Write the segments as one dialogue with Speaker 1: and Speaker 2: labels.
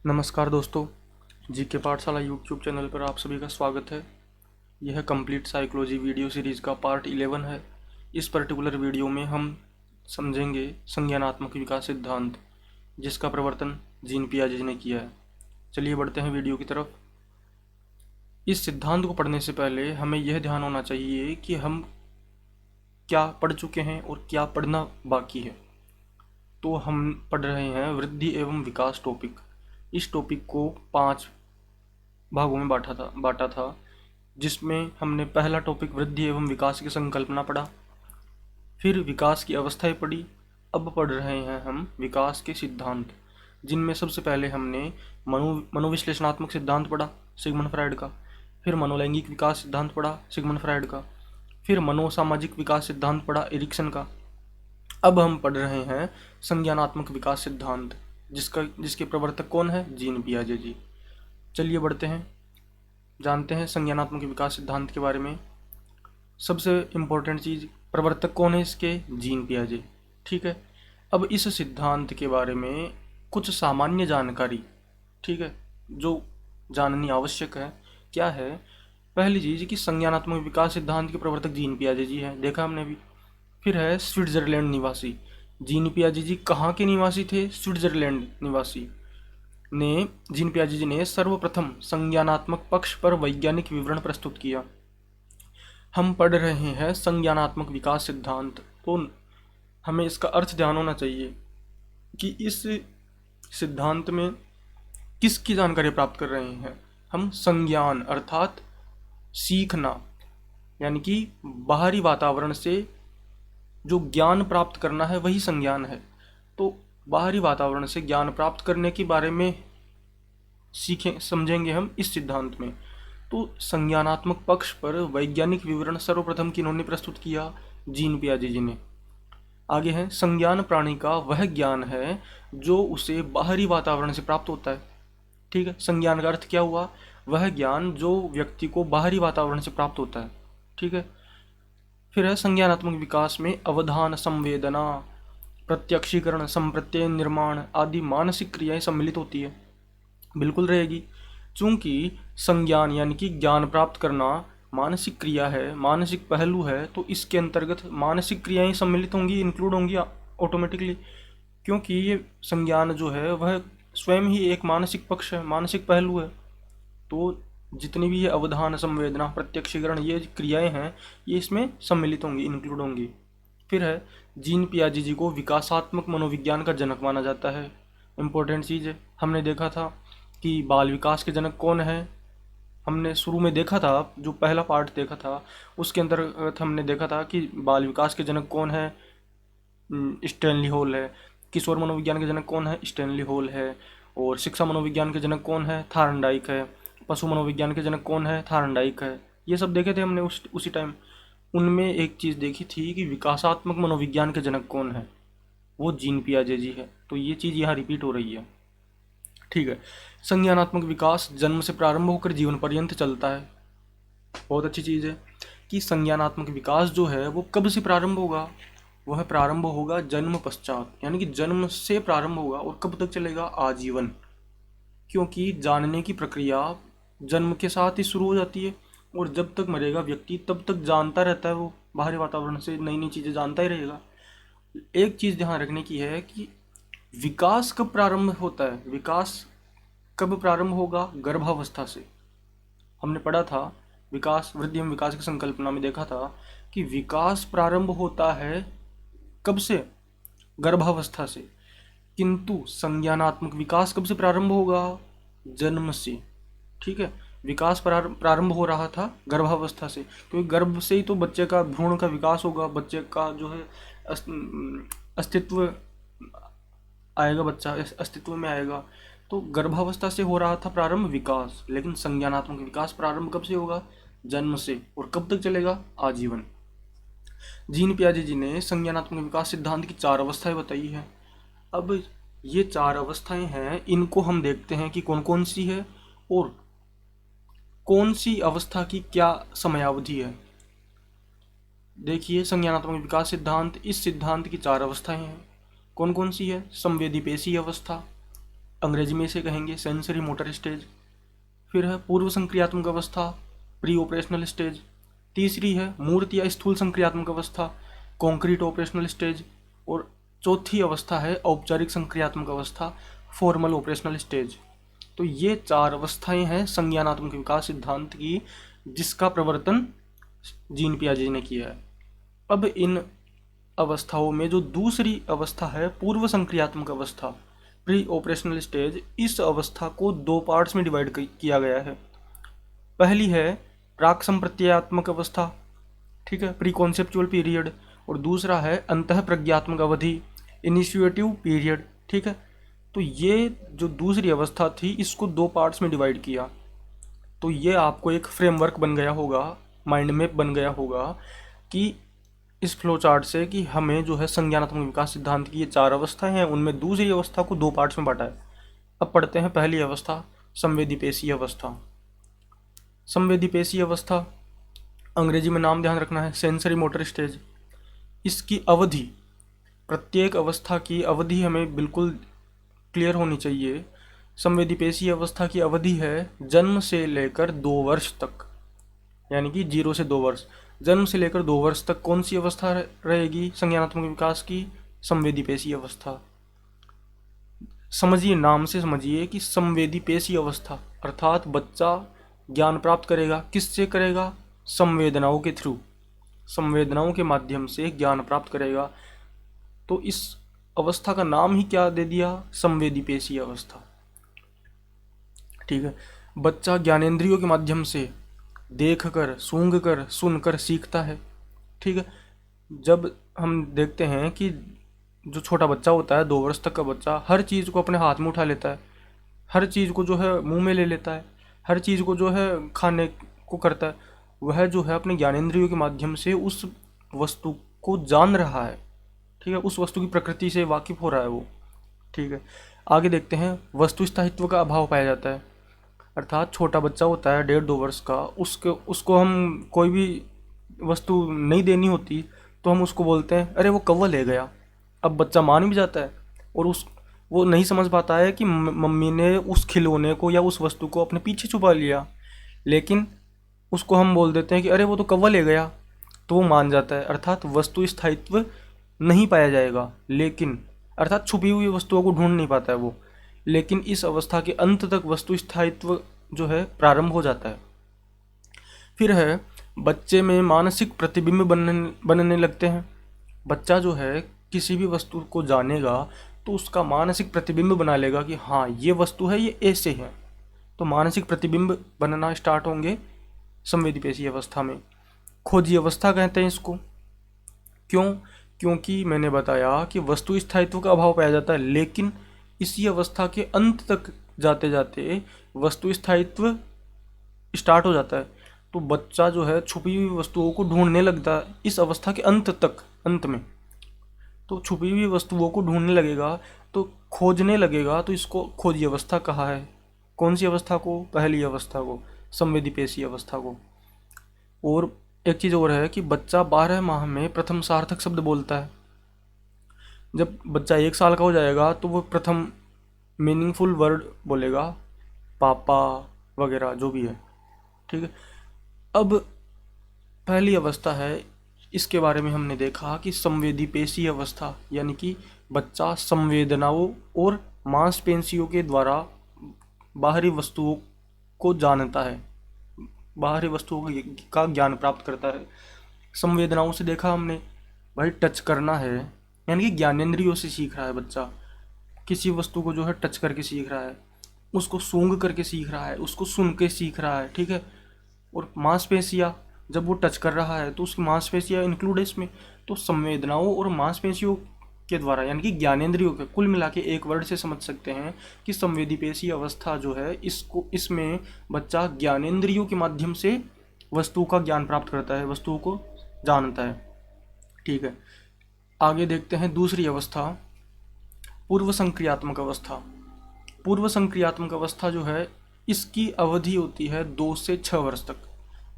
Speaker 1: नमस्कार दोस्तों, जीके पाठशाला यूट्यूब चैनल पर आप सभी का स्वागत है। यह कंप्लीट साइकोलॉजी वीडियो सीरीज़ का पार्ट 11 है। इस पर्टिकुलर वीडियो में हम समझेंगे संज्ञानात्मक विकास सिद्धांत, जिसका प्रवर्तन जीन पियाजे ने किया है। चलिए बढ़ते हैं वीडियो की तरफ। इस सिद्धांत को पढ़ने से पहले हमें यह ध्यान होना चाहिए कि हम क्या पढ़ चुके हैं और क्या पढ़ना बाकी है। तो हम पढ़ रहे हैं वृद्धि एवं विकास टॉपिक। इस टॉपिक को 5 भागों में बांटा था, जिसमें हमने पहला टॉपिक वृद्धि एवं विकास की संकल्पना पढ़ा, फिर विकास की अवस्थाएं पढ़ी। अब पढ़ रहे हैं हम विकास के सिद्धांत, जिनमें सबसे पहले हमने मनोविश्लेषणात्मक सिद्धांत पढ़ा सिगमंड फ्रायड का, फिर मनोलैंगिक विकास सिद्धांत पढ़ा सिगमंड फ्रायड का, फिर मनोसामाजिक विकास सिद्धांत पढ़ा एरिक्सन का। अब हम पढ़ रहे हैं संज्ञानात्मक विकास सिद्धांत, जिसके प्रवर्तक कौन है? जीन पियाजे जी। चलिए बढ़ते हैं, जानते हैं संज्ञानात्मक विकास सिद्धांत के बारे में। सबसे इम्पोर्टेंट चीज़, प्रवर्तक कौन है इसके? जीन पियाजे। ठीक है। अब इस सिद्धांत के बारे में कुछ सामान्य जानकारी, ठीक है, जो जाननी आवश्यक है। क्या है? पहली चीज़ कि संज्ञानात्मक विकास सिद्धांत के प्रवर्तक जीन पियाजे जी हैं, देखा हमने भी। फिर है स्विट्जरलैंड निवासी। जीन पियाजे जी कहाँ के निवासी थे? स्विट्जरलैंड निवासी जीन पियाजे जी ने सर्वप्रथम संज्ञानात्मक पक्ष पर वैज्ञानिक विवरण प्रस्तुत किया। हम पढ़ रहे हैं संज्ञानात्मक विकास सिद्धांत, तो हमें इसका अर्थ ध्यान होना चाहिए कि इस सिद्धांत में किसकी जानकारी प्राप्त कर रहे हैं हम? संज्ञान अर्थात सीखना, यानी कि बाहरी वातावरण से जो ज्ञान प्राप्त करना है वही संज्ञान है। तो बाहरी वातावरण से ज्ञान प्राप्त करने के बारे में समझेंगे हम इस सिद्धांत में। तो संज्ञानात्मक पक्ष पर वैज्ञानिक विवरण सर्वप्रथम किन्होंने प्रस्तुत किया? जीन पियाजे जी ने। आगे है संज्ञान प्राणी का वह ज्ञान है जो उसे बाहरी वातावरण से प्राप्त होता है। ठीक है, संज्ञान का अर्थ क्या हुआ? वह ज्ञान जो व्यक्ति को बाहरी वातावरण से प्राप्त होता है। ठीक है। फिर है संज्ञानात्मक विकास में अवधान, संवेदना, प्रत्यक्षीकरण, संप्रत्यय निर्माण आदि मानसिक क्रियाएं सम्मिलित होती है। बिल्कुल रहेगी, चूंकि संज्ञान यानी कि ज्ञान प्राप्त करना मानसिक क्रिया है, मानसिक पहलू है, तो इसके अंतर्गत मानसिक क्रियाएं सम्मिलित होंगी, इंक्लूड होंगी ऑटोमेटिकली, क्योंकि ये संज्ञान जो है वह स्वयं ही एक मानसिक पक्ष है, मानसिक पहलू है। तो जितनी भी ये अवधान, संवेदना, प्रत्यक्षीकरण, ये क्रियाएं हैं, ये इसमें सम्मिलित होंगी, इंक्लूड होंगी। फिर है जीन पियाजे जी को विकासात्मक मनोविज्ञान का जनक माना जाता है। इम्पोर्टेंट चीज़ है, हमने देखा था कि बाल विकास के जनक कौन है। हमने शुरू में देखा था, जो पहला पार्ट देखा था उसके अंतर्गत हमने देखा था कि बाल विकास के जनक कौन है? स्टैनली हॉल है। किशोर मनोविज्ञान के जनक कौन है? स्टैनली हॉल है। और शिक्षा मनोविज्ञान के जनक कौन है? थार्नडाइक है। पशु मनोविज्ञान के जनक कौन है? थार्नडाइक है। ये सब देखे थे हमने उसी टाइम। उनमें एक चीज़ देखी थी कि विकासात्मक मनोविज्ञान के जनक कौन है? वो जीन पियाजे जी है। तो ये चीज़ यहाँ रिपीट हो रही है। ठीक है। संज्ञानात्मक विकास जन्म से प्रारंभ होकर जीवन पर्यंत चलता है। बहुत अच्छी चीज़ है कि संज्ञानात्मक विकास जो है वो कब से प्रारंभ होगा? वह प्रारंभ होगा जन्म पश्चात, यानी कि जन्म से प्रारंभ होगा और कब तक चलेगा? आजीवन। क्योंकि जानने की प्रक्रिया जन्म के साथ ही शुरू हो जाती है, और जब तक मरेगा व्यक्ति तब तक जानता रहता है, वो बाहरी वातावरण से नई नई चीज़ें जानता ही रहेगा। एक चीज़ ध्यान रखने की है कि विकास कब प्रारंभ होता है? विकास कब प्रारंभ होगा? गर्भावस्था से। हमने पढ़ा था विकास, वृद्धि एवं विकास की संकल्पना में देखा था कि विकास प्रारंभ होता है कब से? गर्भावस्था से। किंतु संज्ञानात्मक विकास कब से प्रारंभ होगा? जन्म से। ठीक है। विकास प्रारंभ हो रहा था गर्भावस्था से, क्योंकि गर्भ से ही तो बच्चे का, भ्रूण का विकास होगा, बच्चे का जो है अस्तित्व आएगा, बच्चा अस्तित्व में आएगा। तो गर्भावस्था से हो रहा था प्रारंभ विकास, लेकिन संज्ञानात्मक विकास प्रारंभ कब से होगा? जन्म से। और कब तक चलेगा? आजीवन। जीन पियाजे जी ने संज्ञानात्मक विकास सिद्धांत की 4 अवस्थाएं बताई हैं। अब ये 4 अवस्थाएं हैं, इनको हम देखते हैं कि कौन कौन सी है और कौन सी अवस्था की क्या समयावधि है। देखिए, संज्ञानात्मक विकास सिद्धांत, इस सिद्धांत की 4 अवस्थाएं हैं। कौन कौन सी है? संवेदी पेशी अवस्था, अंग्रेजी में इसे कहेंगे सेंसरी मोटर स्टेज। फिर है पूर्व संक्रियात्मक अवस्था, प्री ऑपरेशनल स्टेज। तीसरी है मूर्त या स्थूल संक्रियात्मक अवस्था, कॉन्क्रीट ऑपरेशनल स्टेज। और चौथी अवस्था है औपचारिक संक्रियात्मक अवस्था, फॉर्मल ऑपरेशनल स्टेज। तो ये 4 अवस्थाएं हैं संज्ञानात्मक विकास सिद्धांत की, जिसका प्रवर्तन जीन पियाजे ने किया है। अब इन अवस्थाओं में जो दूसरी अवस्था है पूर्व संक्रियात्मक अवस्था, प्री ऑपरेशनल स्टेज, इस अवस्था को 2 पार्ट्स में डिवाइड किया गया है। पहली है प्राक संप्रत्ययात्मक अवस्था, ठीक है, प्री कॉन्सेप्चुअल पीरियड। और दूसरा है अंतः प्रज्ञात्मक अवधि, इनिशिएटिव पीरियड, ठीक है। तो ये जो दूसरी अवस्था थी इसको 2 पार्ट्स में डिवाइड किया। तो ये आपको एक फ्रेमवर्क बन गया होगा, माइंड मैप बन गया होगा कि इस फ्लो चार्ट से कि हमें जो है संज्ञानात्मक विकास सिद्धांत की ये 4 अवस्थाएं हैं, उनमें दूसरी अवस्था को 2 पार्ट्स में बांटा है। अब पढ़ते हैं पहली अवस्था, संवेदीपेशीय अवस्था। संवेदीपेशीय अवस्था, अंग्रेजी में नाम ध्यान रखना है सेंसरी मोटर स्टेज। इसकी अवधि, प्रत्येक अवस्था की अवधि हमें बिल्कुल क्लियर होनी चाहिए। संवेदीपेशीय अवस्था की अवधि है जन्म से लेकर 2 वर्ष तक, यानी कि 0 से 2 वर्ष। जन्म से लेकर 2 वर्ष तक कौन सी अवस्था रहेगी संज्ञानात्मक विकास की? संवेदीपेशीय अवस्था। समझिए, नाम से समझिए कि संवेदीपेशीय अवस्था अर्थात बच्चा ज्ञान प्राप्त करेगा। किससे करेगा? संवेदनाओं के थ्रू, संवेदनाओं के माध्यम से ज्ञान प्राप्त करेगा। तो इस अवस्था का नाम ही क्या दे दिया? संवेदीपेशीय अवस्था, ठीक है। बच्चा ज्ञानेंद्रियों के माध्यम से देख कर, सूंघ कर, सुनकर सीखता है, ठीक है। जब हम देखते हैं कि जो छोटा बच्चा होता है, 2 वर्ष तक का बच्चा, हर चीज़ को अपने हाथ में उठा लेता है, हर चीज़ को जो है मुंह में ले लेता है, हर चीज़ को जो है खाने को करता है, वह जो है अपने ज्ञानेंद्रियों के माध्यम से उस वस्तु को जान रहा है, ठीक है। उस वस्तु की प्रकृति से वाकिफ हो रहा है वो, ठीक है। आगे देखते हैं, वस्तु स्थायित्व का अभाव पाया जाता है। अर्थात छोटा बच्चा होता है 1.5-2 वर्ष का, उसको हम कोई भी वस्तु नहीं देनी होती तो हम उसको बोलते हैं अरे वो कौवा ले गया। अब बच्चा मान भी जाता है और वो नहीं समझ पाता है कि मम्मी ने उस खिलौने को या उस वस्तु को अपने पीछे छुपा लिया, लेकिन उसको हम बोल देते हैं कि अरे वो तो कौवा ले गया, तो वो मान जाता है। अर्थात वस्तु स्थायित्व नहीं पाया जाएगा, लेकिन अर्थात छुपी हुई वस्तुओं को ढूंढ नहीं पाता है वो, लेकिन इस अवस्था के अंत तक वस्तु स्थायित्व जो है प्रारंभ हो जाता है। फिर है बच्चे में मानसिक प्रतिबिंब बनने लगते हैं। बच्चा जो है किसी भी वस्तु को जानेगा तो उसका मानसिक प्रतिबिंब बना लेगा कि हाँ ये वस्तु है, ये ऐसे है। तो मानसिक प्रतिबिंब बनना स्टार्ट होंगे संवेदीपेशीय अवस्था में। खोजी अवस्था कहते हैं इसको। क्यों? क्योंकि मैंने बताया कि वस्तु स्थायित्व का अभाव पाया जाता है, लेकिन इसी अवस्था के अंत तक जाते जाते वस्तु स्थायित्व स्टार्ट हो जाता है। तो बच्चा जो है छुपी हुई वस्तुओं को ढूंढने लगता है इस अवस्था के अंत में। तो छुपी हुई वस्तुओं को ढूंढने लगेगा, तो खोजने लगेगा, तो इसको खोजी अवस्था कहा है। कौन सी अवस्था को? पहली अवस्था को, संवेदीपेशीय अवस्था को। और एक चीज़ और है कि बच्चा 12 माह में प्रथम सार्थक शब्द बोलता है। जब बच्चा 1 साल का हो जाएगा तो वो प्रथम मीनिंगफुल वर्ड बोलेगा, पापा वगैरह जो भी है, ठीक है। अब पहली अवस्था है, इसके बारे में हमने देखा कि संवेदीपेशीय अवस्था यानी कि बच्चा संवेदनाओं और मांसपेशियों के द्वारा बाहरी वस्तुओं को जानता है, बाहरी वस्तुओं का ज्ञान प्राप्त करता है। संवेदनाओं से देखा हमने, भाई टच करना है, यानी कि ज्ञानेंद्रियों से सीख रहा है बच्चा। किसी वस्तु को जो है टच करके सीख रहा है, उसको सूंघ करके सीख रहा है, उसको सुन के सीख रहा है, ठीक है। और मांसपेशियाँ, जब वो टच कर रहा है तो उसकी मांसपेशियाँ इंक्लूड है इसमें। तो संवेदनाओं और मांसपेशियों के द्वारा, यानी कि ज्ञानेंद्रियों के, कुल मिला के एक वर्ड से समझ सकते हैं कि संवेदीपेशीय अवस्था जो है इसमें बच्चा ज्ञानेंद्रियों के माध्यम से वस्तु का ज्ञान प्राप्त करता है, वस्तुओं को जानता है, ठीक है। आगे देखते हैं दूसरी अवस्था, पूर्व संक्रियात्मक अवस्था। पूर्व संक्रियात्मक अवस्था जो है इसकी अवधि होती है 2 से 6 वर्ष तक।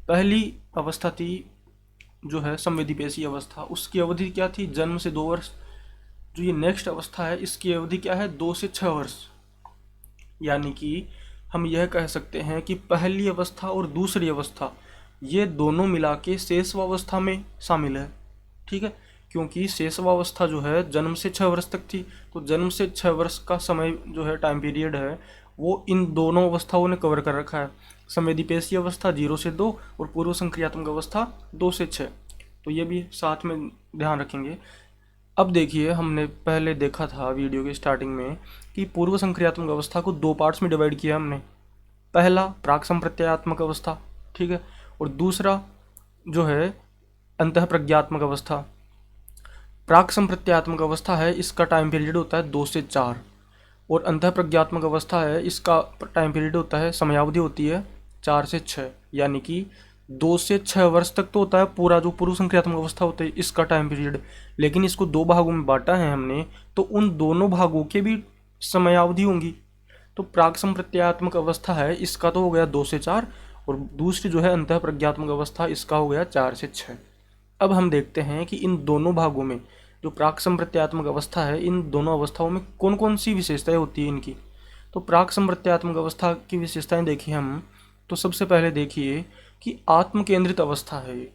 Speaker 1: पहली अवस्था थी जो है संवेदीपेशीय अवस्था, उसकी अवधि क्या थी? जन्म से 2 वर्ष। जो ये नेक्स्ट अवस्था है इसकी अवधि क्या है? 2 से 6 वर्ष। यानी कि हम यह कह सकते हैं कि पहली अवस्था और दूसरी अवस्था ये दोनों मिला के शेषवावस्था में शामिल है। ठीक है, क्योंकि शेषवावस्था जो है जन्म से 6 वर्ष तक थी, तो जन्म से 6 वर्ष का समय जो है टाइम पीरियड है वो इन दोनों अवस्थाओं ने कवर कर रखा है। संवेदीपेशीय अवस्था 0 से 2 और पूर्व संक्रियात्मक अवस्था 2 से 6, तो ये भी साथ में ध्यान रखेंगे। अब देखिए, हमने पहले देखा था वीडियो के स्टार्टिंग में कि पूर्व संक्रियात्मक अवस्था को 2 पार्ट्स में डिवाइड किया हमने। पहला प्राक संप्रत्ययात्मक अवस्था, ठीक है, और दूसरा जो है अंतःप्रज्ञात्मक अवस्था। प्राक संप्रत्ययात्मक अवस्था है, इसका टाइम पीरियड होता है 2 से 4, और अंतःप्रज्ञात्मक अवस्था है, इसका टाइम पीरियड होता है, समयावधि होती है 4 से 6, यानी कि 2 से 6 वर्ष तक तो होता है पूरा जो पूर्व संक्रियात्मक अवस्था होता है इसका टाइम पीरियड। लेकिन इसको 2 भागों में बांटा है हमने, तो उन दोनों भागों के भी समयावधि होंगी। तो प्राक संप्रत्ययात्मक अवस्था है, इसका तो हो गया 2 से 4, और दूसरी जो है अंतःप्रज्ञात्मक अवस्था, इसका हो गया 4 से 6। अब हम देखते हैं कि इन दोनों भागों में जो प्राक संप्रत्ययात्मक अवस्था है, इन दोनों अवस्थाओं में कौन कौन सी विशेषताएं होती है इनकी। तो प्राक संप्रत्ययात्मक अवस्था की विशेषताएं देखिए हम, तो सबसे पहले देखिए कि आत्म केंद्रित अवस्था है ये,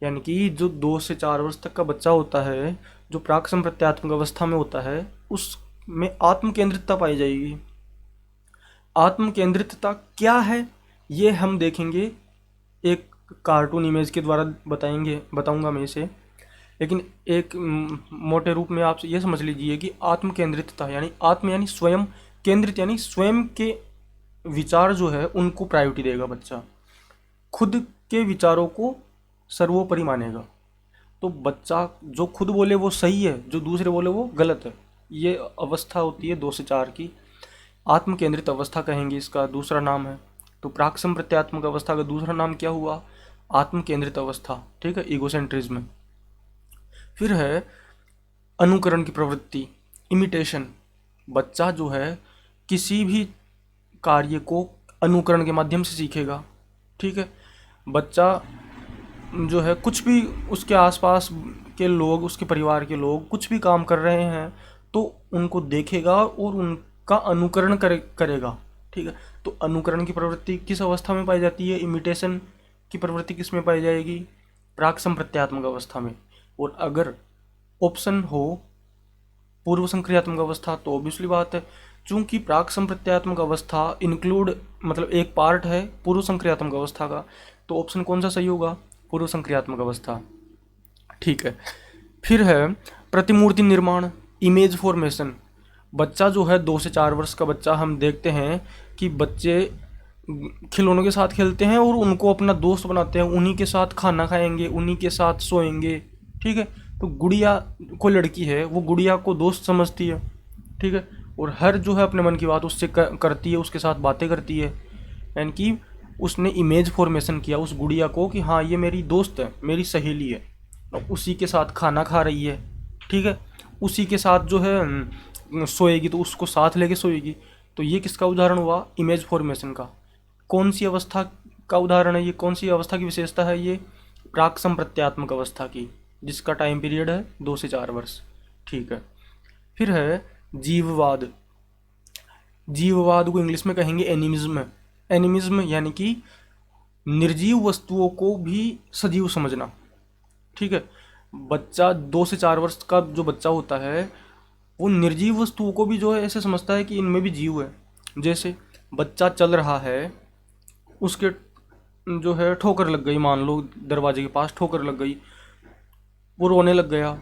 Speaker 1: यानी कि जो 2 से 4 वर्ष तक का बच्चा होता है जो प्राक संप्रत्ययात्मक अवस्था में होता है, उसमें आत्म केंद्रितता पाई जाएगी। आत्म केंद्रितता क्या है ये हम देखेंगे, एक कार्टून इमेज के द्वारा बताऊंगा मैं इसे। लेकिन एक मोटे रूप में आप ये समझ लीजिए कि आत्म केंद्रितता यानी आत्म यानी स्वयं, केंद्रित यानी स्वयं के विचार जो है उनको प्रायोरिटी देगा बच्चा, खुद के विचारों को सर्वोपरि मानेगा। तो बच्चा जो खुद बोले वो सही है, जो दूसरे बोले वो गलत है, ये अवस्था होती है 2 से 4 की। आत्म केंद्रित अवस्था कहेंगे, इसका दूसरा नाम है। तो प्राक संप्रत्ययात्मक अवस्था का दूसरा नाम क्या हुआ? आत्म केंद्रित अवस्था, ठीक है, ईगोसेंट्रिज्म। फिर है अनुकरण की प्रवृत्ति, इमिटेशन। बच्चा जो है किसी भी कार्य को अनुकरण के माध्यम से सीखेगा, ठीक है। बच्चा जो है कुछ भी उसके आसपास के लोग, उसके परिवार के लोग कुछ भी काम कर रहे हैं तो उनको देखेगा और उनका अनुकरण करेगा, ठीक है। तो अनुकरण की प्रवृत्ति किस अवस्था में पाई जाती है? इमिटेशन की प्रवृत्ति किस में पाई जाएगी? प्राक संप्रत्ययात्मक अवस्था में। और अगर ऑप्शन हो पूर्व संक्रियात्मक अवस्था तो ऑब्वियसली बात है, चूंकि प्राक संप्रत्ययात्मक अवस्था इंक्लूड मतलब एक पार्ट है पूर्व संक्रियात्मक अवस्था का, तो ऑप्शन कौन सा सही होगा? पूर्व संक्रियात्मक अवस्था, ठीक है। फिर है प्रतिमूर्ति निर्माण, इमेज फॉर्मेशन। बच्चा जो है 2 से 4 वर्ष का बच्चा, हम देखते हैं कि बच्चे खिलौनों के साथ खेलते हैं और उनको अपना दोस्त बनाते हैं, उन्हीं के साथ खाना खाएंगे, उन्हीं के साथ सोएंगे, ठीक है। तो गुड़िया कोई लड़की है वो गुड़िया को दोस्त समझती है, ठीक है, और हर जो है अपने मन की बात उससे करती है, उसके साथ बातें करती है, यानी कि उसने इमेज फॉर्मेशन किया उस गुड़िया को कि हाँ ये मेरी दोस्त है, मेरी सहेली है, और उसी के साथ खाना खा रही है, ठीक है, उसी के साथ जो है सोएगी तो उसको साथ लेके सोएगी। तो ये किसका उदाहरण हुआ? इमेज फॉर्मेशन का। कौन सी अवस्था का उदाहरण है ये? कौन सी अवस्था की विशेषता है ये? प्राक संप्रत्ययात्मक अवस्था की, जिसका टाइम पीरियड है 2 से 4 वर्ष, ठीक है। फिर है जीववाद। जीववाद को इंग्लिश में कहेंगे एनिमिज्म। एनिमिज्म यानी कि निर्जीव वस्तुओं को भी सजीव समझना, ठीक है। बच्चा 2 से 4 वर्ष का जो बच्चा होता है वो निर्जीव वस्तुओं को भी जो है ऐसे समझता है कि इनमें भी जीव है। जैसे बच्चा चल रहा है, उसके जो है ठोकर लग गई, मान लो दरवाजे के पास ठोकर लग गई, वो रोने लग गया,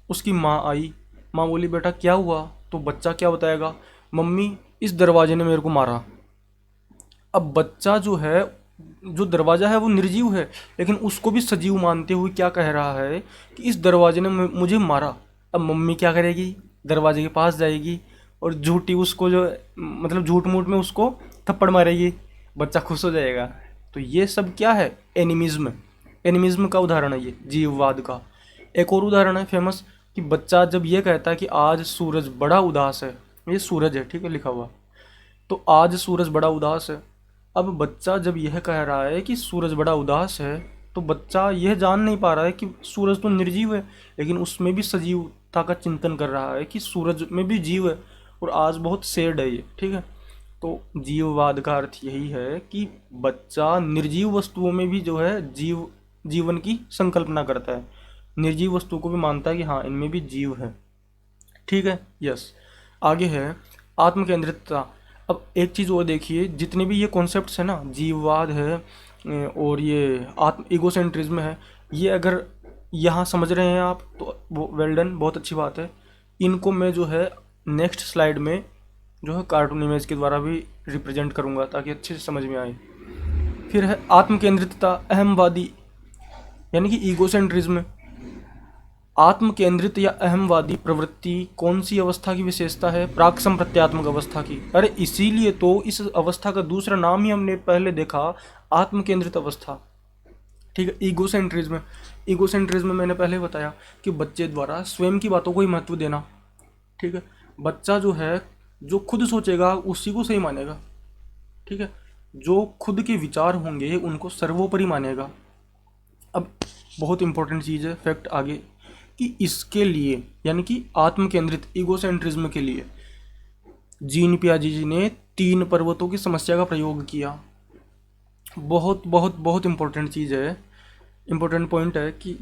Speaker 1: उसकी माँ आई, माँ बोली बेटा क्या हुआ? तो बच्चा क्या बताएगा? मम्मी इस दरवाजे ने मेरे को मारा। अब बच्चा जो है, जो दरवाज़ा है वो निर्जीव है, लेकिन उसको भी सजीव मानते हुए क्या कह रहा है कि इस दरवाजे ने मुझे मारा। अब मम्मी क्या करेगी? दरवाजे के पास जाएगी और झूठी उसको जो मतलब झूठ मूठ में उसको थप्पड़ मारेगी, बच्चा खुश हो जाएगा। तो ये सब क्या है? एनिमिज्म। एनिमिज्म का उदाहरण है ये, जीववाद का। एक और उदाहरण है फेमस कि बच्चा जब ये कहता है कि आज सूरज बड़ा उदास है, ये सूरज है, ठीक है, लिखा हुआ, तो आज सूरज बड़ा उदास है। अब बच्चा जब यह कह रहा है कि सूरज बड़ा उदास है, तो बच्चा यह जान नहीं पा रहा है कि सूरज तो निर्जीव है, लेकिन उसमें भी सजीवता का चिंतन कर रहा है कि सूरज में भी जीव है और आज बहुत सैड है ये, ठीक है। तो जीववाद का अर्थ यही है कि बच्चा निर्जीव वस्तुओं में भी जो है जीवन की संकल्पना करता है, निर्जीव वस्तुओं को भी मानता है कि हाँ इनमें भी जीव है। ठीक है, यस। आगे है आत्मकेंद्रितता। अब एक चीज़ और देखिए, जितने भी ये कॉन्सेप्ट्स है ना, जीववाद है और ये आत्म ईगोसेंट्रिज्म है, ये अगर यहाँ समझ रहे हैं आप तो वो वेल डन, बहुत अच्छी बात है। इनको मैं जो है नेक्स्ट स्लाइड में जो है कार्टून इमेज के द्वारा भी रिप्रेजेंट करूँगा ताकि अच्छे से समझ में आए। फिर है आत्मकेंद्रितता, अहमवादी यानी कि ईगोसेंट्रिज्म। आत्म केंद्रित या अहमवादी प्रवृत्ति कौन सी अवस्था की विशेषता है? प्राक संप्रत्यात्मक अवस्था की। अरे इसीलिए तो इस अवस्था का दूसरा नाम ही हमने पहले देखा, आत्म केंद्रित अवस्था। ठीक है, ईगोसेंट्रिज्म। ईगोसेंट्रिज्म मैंने पहले बताया कि बच्चे द्वारा स्वयं की बातों को ही महत्व देना। ठीक है, बच्चा जो है जो खुद सोचेगा उसी को सही मानेगा। ठीक है, जो खुद के विचार होंगे उनको सर्वोपरि मानेगा। अब बहुत इंपॉर्टेंट चीज़ है, फैक्ट आगे, कि इसके लिए यानी कि आत्म केंद्रित ईगोसेंट्रिज्म के लिए जीन पियाजे जी ने 3 पर्वतों की समस्या का प्रयोग किया। बहुत बहुत बहुत इंपॉर्टेंट चीज़ है, इंपॉर्टेंट पॉइंट है कि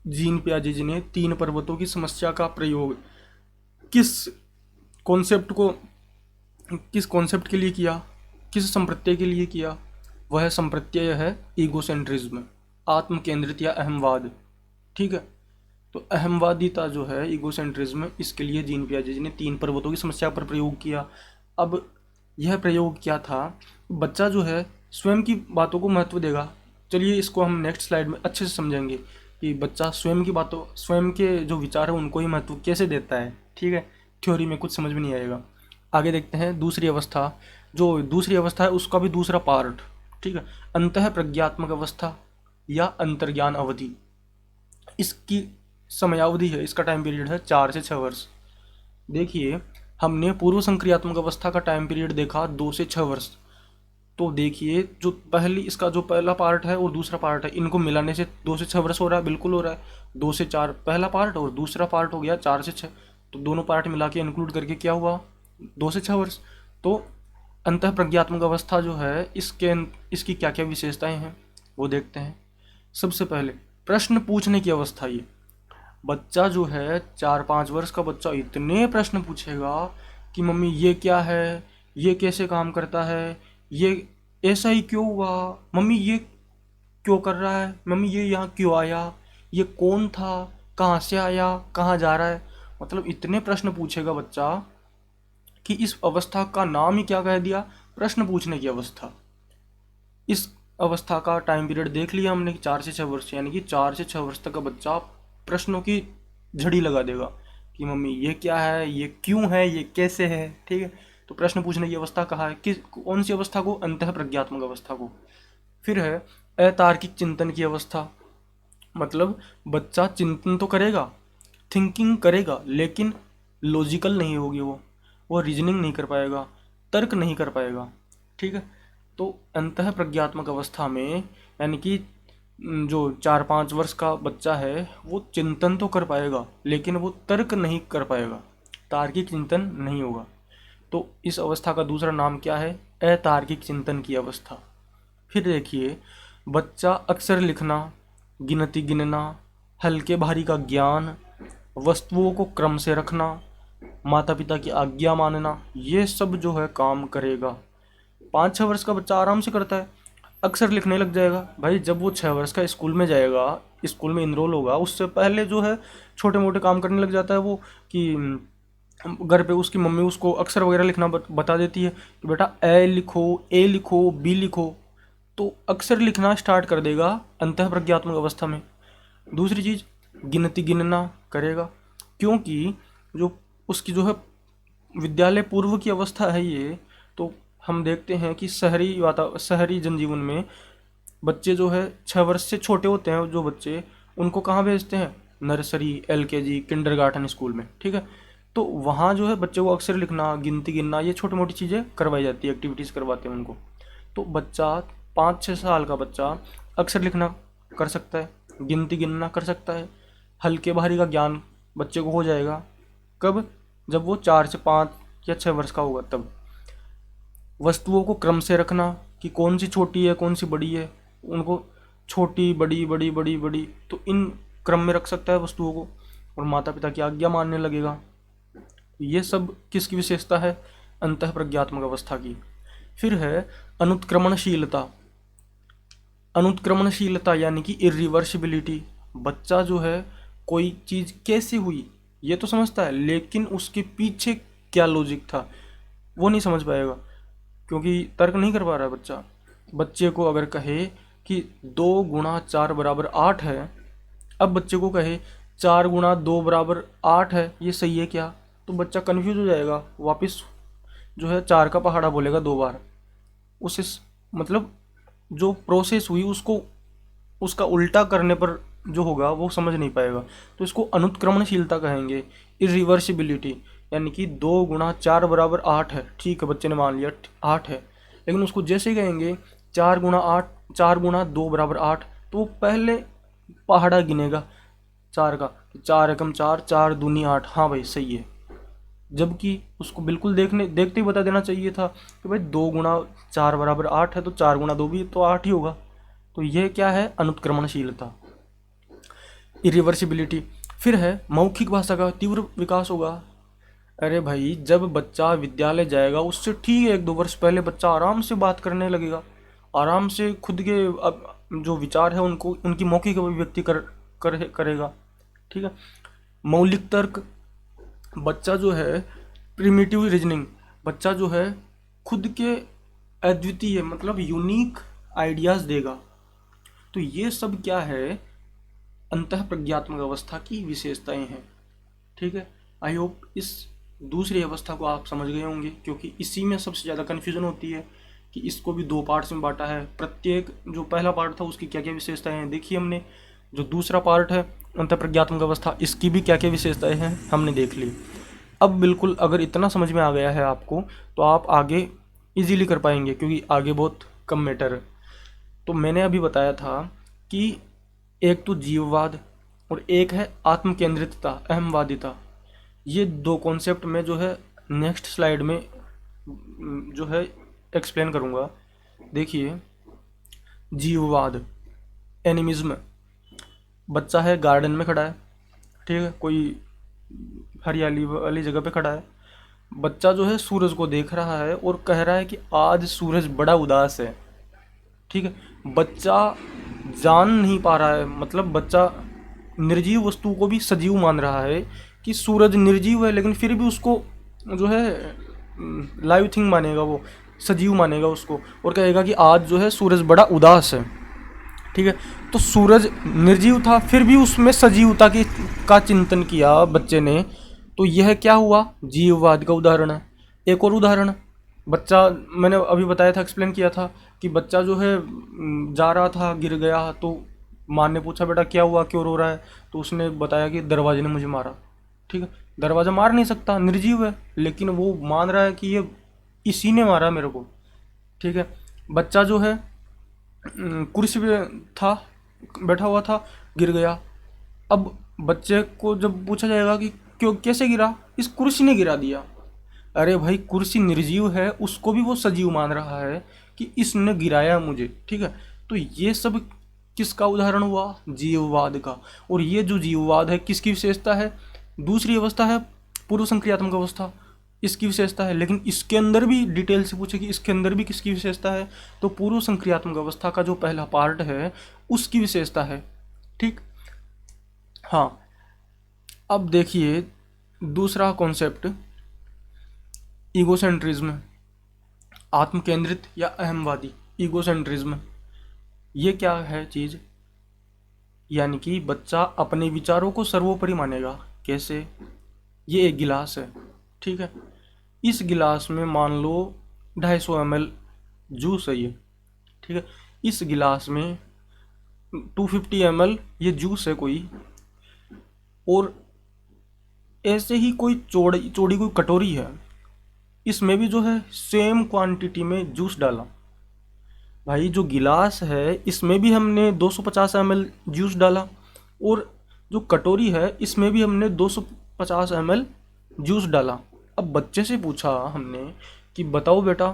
Speaker 1: जीन पियाजे जी ने 3 पर्वतों की समस्या का प्रयोग किस कॉन्सेप्ट को, किस कॉन्सेप्ट के लिए किया, किस संप्रत्यय के लिए किया? वह संप्रत्यय है ईगोसेंट्रिज्म, आत्म केंद्रित या अहमवाद। ठीक है, तो अहमवादिता जो है ईगोसेंट्रिज्म, इसके लिए जीन पियाजे जी ने 3 पर्वतों की समस्या पर प्रयोग किया। अब यह प्रयोग क्या था? बच्चा जो है स्वयं की बातों को महत्व देगा। चलिए इसको हम नेक्स्ट स्लाइड में अच्छे से समझेंगे कि बच्चा स्वयं की बातों, स्वयं के जो विचार है उनको ही महत्व कैसे देता है। ठीक है, थ्योरी में कुछ समझ में नहीं आएगा। आगे देखते हैं दूसरी अवस्था। जो दूसरी अवस्था है उसका भी दूसरा पार्ट। ठीक है, अंतः प्रज्ञात्मक अवस्था या अंतर्ज्ञान अवधि। इसकी समयावधि है, इसका टाइम पीरियड है 4 से 6 वर्ष। देखिए हमने पूर्व संक्रियात्मक अवस्था का टाइम पीरियड देखा 2 से 6 वर्ष। तो देखिए जो पहली, इसका जो पहला पार्ट है और दूसरा पार्ट है, इनको मिलाने से 2 से 6 वर्ष हो रहा है, बिल्कुल हो रहा है। 2 से 4 पहला पार्ट और दूसरा पार्ट हो गया 4 से 6, तो दोनों पार्ट मिला के इंक्लूड करके क्या हुआ? 2 से 6 वर्ष। तो अंतः प्रज्ञात्मक अवस्था जो है इसकी क्या क्या विशेषताएं हैं वो देखते हैं। सबसे पहले प्रश्न पूछने की अवस्था। ये बच्चा जो है 4-5 वर्ष का बच्चा इतने प्रश्न पूछेगा कि मम्मी ये क्या है, ये कैसे काम करता है, ये ऐसा ही क्यों हुआ, मम्मी ये क्यों कर रहा है, मम्मी ये यहाँ क्यों आया, ये कौन था, कहाँ से आया, कहाँ जा रहा है। मतलब इतने प्रश्न पूछेगा बच्चा कि इस अवस्था का नाम ही क्या कह दिया? प्रश्न पूछने की अवस्था। इस अवस्था का टाइम पीरियड देख लिया हमने 4 से 6 वर्ष, यानी कि 4 से 6 वर्ष तक का बच्चा प्रश्नों की झड़ी लगा देगा कि मम्मी ये क्या है, ये क्यों है, ये कैसे है। ठीक है, तो प्रश्न पूछने की अवस्था कहा है, किस कौन सी अवस्था को? अंतः प्रज्ञात्मक अवस्था को। फिर है अतार्किक चिंतन की अवस्था। मतलब बच्चा चिंतन तो करेगा, थिंकिंग करेगा, लेकिन लॉजिकल नहीं होगी, वो रीजनिंग नहीं कर पाएगा, तर्क नहीं कर पाएगा। ठीक है, तो अंतः प्रज्ञात्मक अवस्था में यानी कि जो 4-5 वर्ष का बच्चा है वो चिंतन तो कर पाएगा लेकिन वो तर्क नहीं कर पाएगा, तार्किक चिंतन नहीं होगा। तो इस अवस्था का दूसरा नाम क्या है? अतार्किक चिंतन की अवस्था। फिर देखिए बच्चा अक्षर लिखना, गिनती गिनना, हल्के भारी का ज्ञान, वस्तुओं को क्रम से रखना, माता पिता की आज्ञा मानना, ये सब जो है काम करेगा। 5-6 वर्ष का बच्चा आराम से करता है, अक्षर लिखने लग जाएगा। भाई जब वो 6 वर्ष का स्कूल में जाएगा, स्कूल में इनरोल होगा, उससे पहले जो है छोटे मोटे काम करने लग जाता है वो, कि घर पे उसकी मम्मी उसको अक्षर वगैरह लिखना बता देती है कि बेटा ए लिखो, ए लिखो, बी लिखो, तो अक्षर लिखना स्टार्ट कर देगा अंतः प्रज्ञात्मक अवस्था में। दूसरी चीज़ गिनती गिनना करेगा, क्योंकि जो उसकी जो है विद्यालय पूर्व की अवस्था है ये। तो हम देखते हैं कि शहरी जनजीवन में बच्चे जो है 6 वर्ष से छोटे होते हैं जो बच्चे, उनको कहाँ भेजते हैं? नर्सरी, LKG, किंडरगार्टन स्कूल में। ठीक है, तो वहाँ जो है बच्चे को अक्षर लिखना, गिनती गिनना, ये छोटी मोटी चीज़ें करवाई जाती है, एक्टिविटीज़ करवाते हैं उनको। तो बच्चा 5-6 साल का बच्चा अक्षर लिखना कर सकता है, गिनती गिनना कर सकता है, हल्के भारी का ज्ञान बच्चे को हो जाएगा। कब? जब वो 4 से 5 या 6 वर्ष का होगा तब। वस्तुओं को क्रम से रखना कि कौन सी छोटी है कौन सी बड़ी है, उनको छोटी बड़ी बड़ी बड़ी बड़ी तो इन क्रम में रख सकता है वस्तुओं को, और माता पिता की आज्ञा मानने लगेगा। ये सब किसकी विशेषता है? अंतः प्रज्ञात्मक अवस्था की। फिर है अनुत्क्रमणशीलता। अनुत्क्रमणशीलता यानी कि इरिवर्सिबिलिटी। बच्चा जो है कोई चीज़ कैसे हुई ये तो समझता है, लेकिन उसके पीछे क्या लॉजिक था वो नहीं समझ पाएगा, क्योंकि तर्क नहीं कर पा रहा है बच्चा। बच्चे को अगर कहे कि 2 × 4 = 8 है, अब बच्चे को कहे 4 × 2 = 8 है, ये सही है क्या? तो बच्चा कन्फ्यूज हो जाएगा, वापस जो है 4 का पहाड़ा बोलेगा 2 बार। उसे मतलब जो प्रोसेस हुई उसको उसका उल्टा करने पर जो होगा वो समझ नहीं पाएगा। तो इसको अनुत्क्रमणशीलता कहेंगे। इरिवर्सिबिलिटी यानी कि 2 × 4 = 8 है, ठीक है बच्चे ने मान लिया 8 है, लेकिन उसको जैसे कहेंगे 4 × 2 = 8, तो वो पहले पहाड़ा गिनेगा 4 का, 4 एकम 4, 4 दूनी 8, हाँ भाई सही है। जबकि उसको बिल्कुल देखते ही बता देना चाहिए था कि भाई 2 × 4 = 8 है, तो 4 × 2 भी तो 8 ही होगा। तो यह क्या है? अनुत्क्रमणशीलता, इरिवर्सिबिलिटी। फिर है मौखिक भाषा का तीव्र विकास होगा। अरे भाई जब बच्चा विद्यालय जाएगा उससे ठीक है 1-2 वर्ष पहले बच्चा आराम से बात करने लगेगा, आराम से खुद के जो विचार है उनको उनकी मौखिक अभिव्यक्ति करेगा, ठीक है। मौलिक तर्क, बच्चा जो है प्रिमिटिव रीजनिंग, बच्चा जो है खुद के अद्वितीय मतलब यूनिक आइडियाज़ देगा। तो ये सब क्या है? अंतः प्रज्ञात्मक अवस्था की विशेषताएं हैं, ठीक है। आई होप इस दूसरी अवस्था को आप समझ गए होंगे, क्योंकि इसी में सबसे ज़्यादा कन्फ्यूज़न होती है कि इसको भी 2 पार्ट्स में बांटा है। प्रत्येक जो पहला पार्ट था उसकी क्या क्या विशेषताएं हैं देखिए हमने, जो दूसरा पार्ट है अंतः प्रज्ञात्मक अवस्था इसकी भी क्या क्या विशेषताएं हैं हमने देख ली। अब बिल्कुल अगर इतना समझ में आ गया है आपको तो आप आगे इजीली कर पाएंगे, क्योंकि आगे बहुत कम मैटर है। तो मैंने अभी बताया था कि एक तो जीववाद और एक है आत्म केंद्रितता, अहमवादिता। ये 2 कॉन्सेप्ट में जो है नेक्स्ट स्लाइड में जो है एक्सप्लेन करूँगा। देखिए जीववाद, एनिमिज्म। बच्चा है गार्डन में खड़ा है, ठीक है, कोई हरियाली वाली जगह पे खड़ा है। बच्चा जो है सूरज को देख रहा है और कह रहा है कि आज सूरज बड़ा उदास है, ठीक है। बच्चा जान नहीं पा रहा है, मतलब बच्चा निर्जीव वस्तु को भी सजीव मान रहा है कि सूरज निर्जीव है, लेकिन फिर भी उसको जो है लाइव थिंग मानेगा, वो सजीव मानेगा उसको, और कहेगा कि आज जो है सूरज बड़ा उदास है, ठीक है। तो सूरज निर्जीव था फिर भी उसमें सजीवता की का चिंतन किया बच्चे ने, तो यह क्या हुआ? जीववाद का उदाहरण है। एक और उदाहरण, बच्चा मैंने अभी बताया था, एक्सप्लेन किया था कि बच्चा जो है जा रहा था, गिर गया, तो माँ ने पूछा बेटा क्या हुआ, क्यों रो रहा है? तो उसने बताया कि दरवाजे ने मुझे मारा, ठीक है। दरवाज़ा मार नहीं सकता, निर्जीव है, लेकिन वो मान रहा है कि ये इसी ने मारा मेरे को, ठीक है। बच्चा जो है कुर्सी पे था, बैठा हुआ था, गिर गया। अब बच्चे को जब पूछा जाएगा कि क्यों, कैसे गिरा? इस कुर्सी ने गिरा दिया। अरे भाई कुर्सी निर्जीव है, उसको भी वो सजीव मान रहा है कि इसने गिराया मुझे, ठीक है। तो ये सब किसका उदाहरण हुआ? जीववाद का। और ये जो जीववाद है किसकी विशेषता है? दूसरी अवस्था है पूर्व संक्रियात्मक अवस्था, इसकी विशेषता है। लेकिन इसके अंदर भी डिटेल से पूछे कि इसके अंदर भी किसकी विशेषता है, तो पूर्व संक्रियात्मक अवस्था का जो पहला पार्ट है उसकी विशेषता है, ठीक। हाँ, अब देखिए दूसरा कॉन्सेप्ट, ईगोसेंट्रिज्म, आत्म केंद्रित या अहमवादी। ईगोसेंट्रिज्म ये क्या है चीज़? यानी कि बच्चा अपने विचारों को सर्वोपरि मानेगा। कैसे? ये एक गिलास है, ठीक है। इस गिलास में मान लो 250 ml जूस है ये, ठीक है। इस गिलास में 250 ml ये जूस है कोई, और ऐसे ही कोई चौड़ी चौड़ी कोई कटोरी है, इसमें भी जो है सेम क्वांटिटी में जूस डाला। भाई जो गिलास है इसमें भी हमने 250 ml जूस डाला, और जो कटोरी है इसमें भी हमने 250 ml जूस डाला। अब बच्चे से पूछा हमने कि बताओ बेटा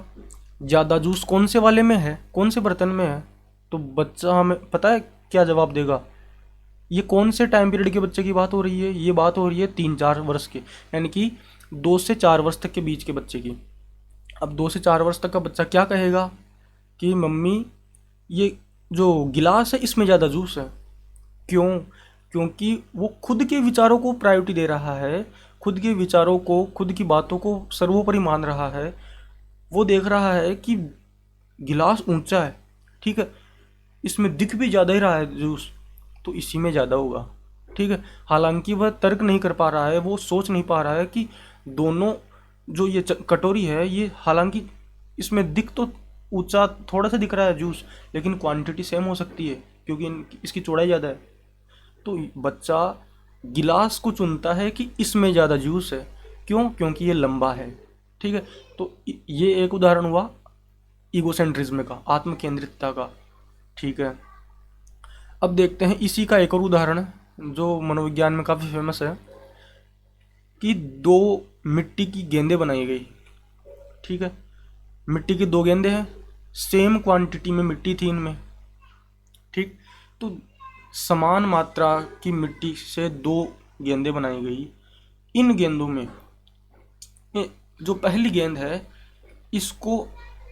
Speaker 1: ज़्यादा जूस कौन से वाले में है, कौन से बर्तन में है? तो बच्चा हमें पता है क्या जवाब देगा। ये कौन से टाइम पीरियड के बच्चे की बात हो रही है? ये बात हो रही है 3-4 वर्ष के, यानी कि 2 से 4 वर्ष तक के बीच के बच्चे की। अब 2 से 4 वर्ष तक का बच्चा क्या कहेगा कि मम्मी ये जो गिलास है इसमें ज़्यादा जूस है। क्यों? क्योंकि वो खुद के विचारों को प्रायोरिटी दे रहा है, खुद के विचारों को, खुद की बातों को सर्वोपरि मान रहा है। वो देख रहा है कि गिलास ऊंचा है, ठीक है, इसमें दिख भी ज़्यादा ही रहा है जूस, तो इसी में ज़्यादा होगा, ठीक है। हालांकि वह तर्क नहीं कर पा रहा है, वो सोच नहीं पा रहा है कि दोनों जो ये कटोरी है, ये हालांकि इसमें दिख तो ऊंचा थोड़ा सा दिख रहा है जूस, लेकिन क्वांटिटी सेम हो सकती है क्योंकि इसकी चौड़ाई ज़्यादा है। तो बच्चा गिलास को चुनता है कि इसमें ज़्यादा जूस है। क्यों? क्योंकि ये लंबा है, ठीक है। तो ये एक उदाहरण हुआ ईगोसेंट्रिज्म का, आत्म केंद्रितता का, ठीक है। अब देखते हैं इसी का एक और उदाहरण जो मनोविज्ञान में काफ़ी फेमस है, कि दो मिट्टी की गेंदें बनाई गई, ठीक है। मिट्टी की दो गेंदें हैं, सेम क्वांटिटी में मिट्टी थी इनमें, ठीक। तो समान मात्रा की मिट्टी से दो गेंदें बनाई गई। इन गेंदों में जो पहली गेंद है इसको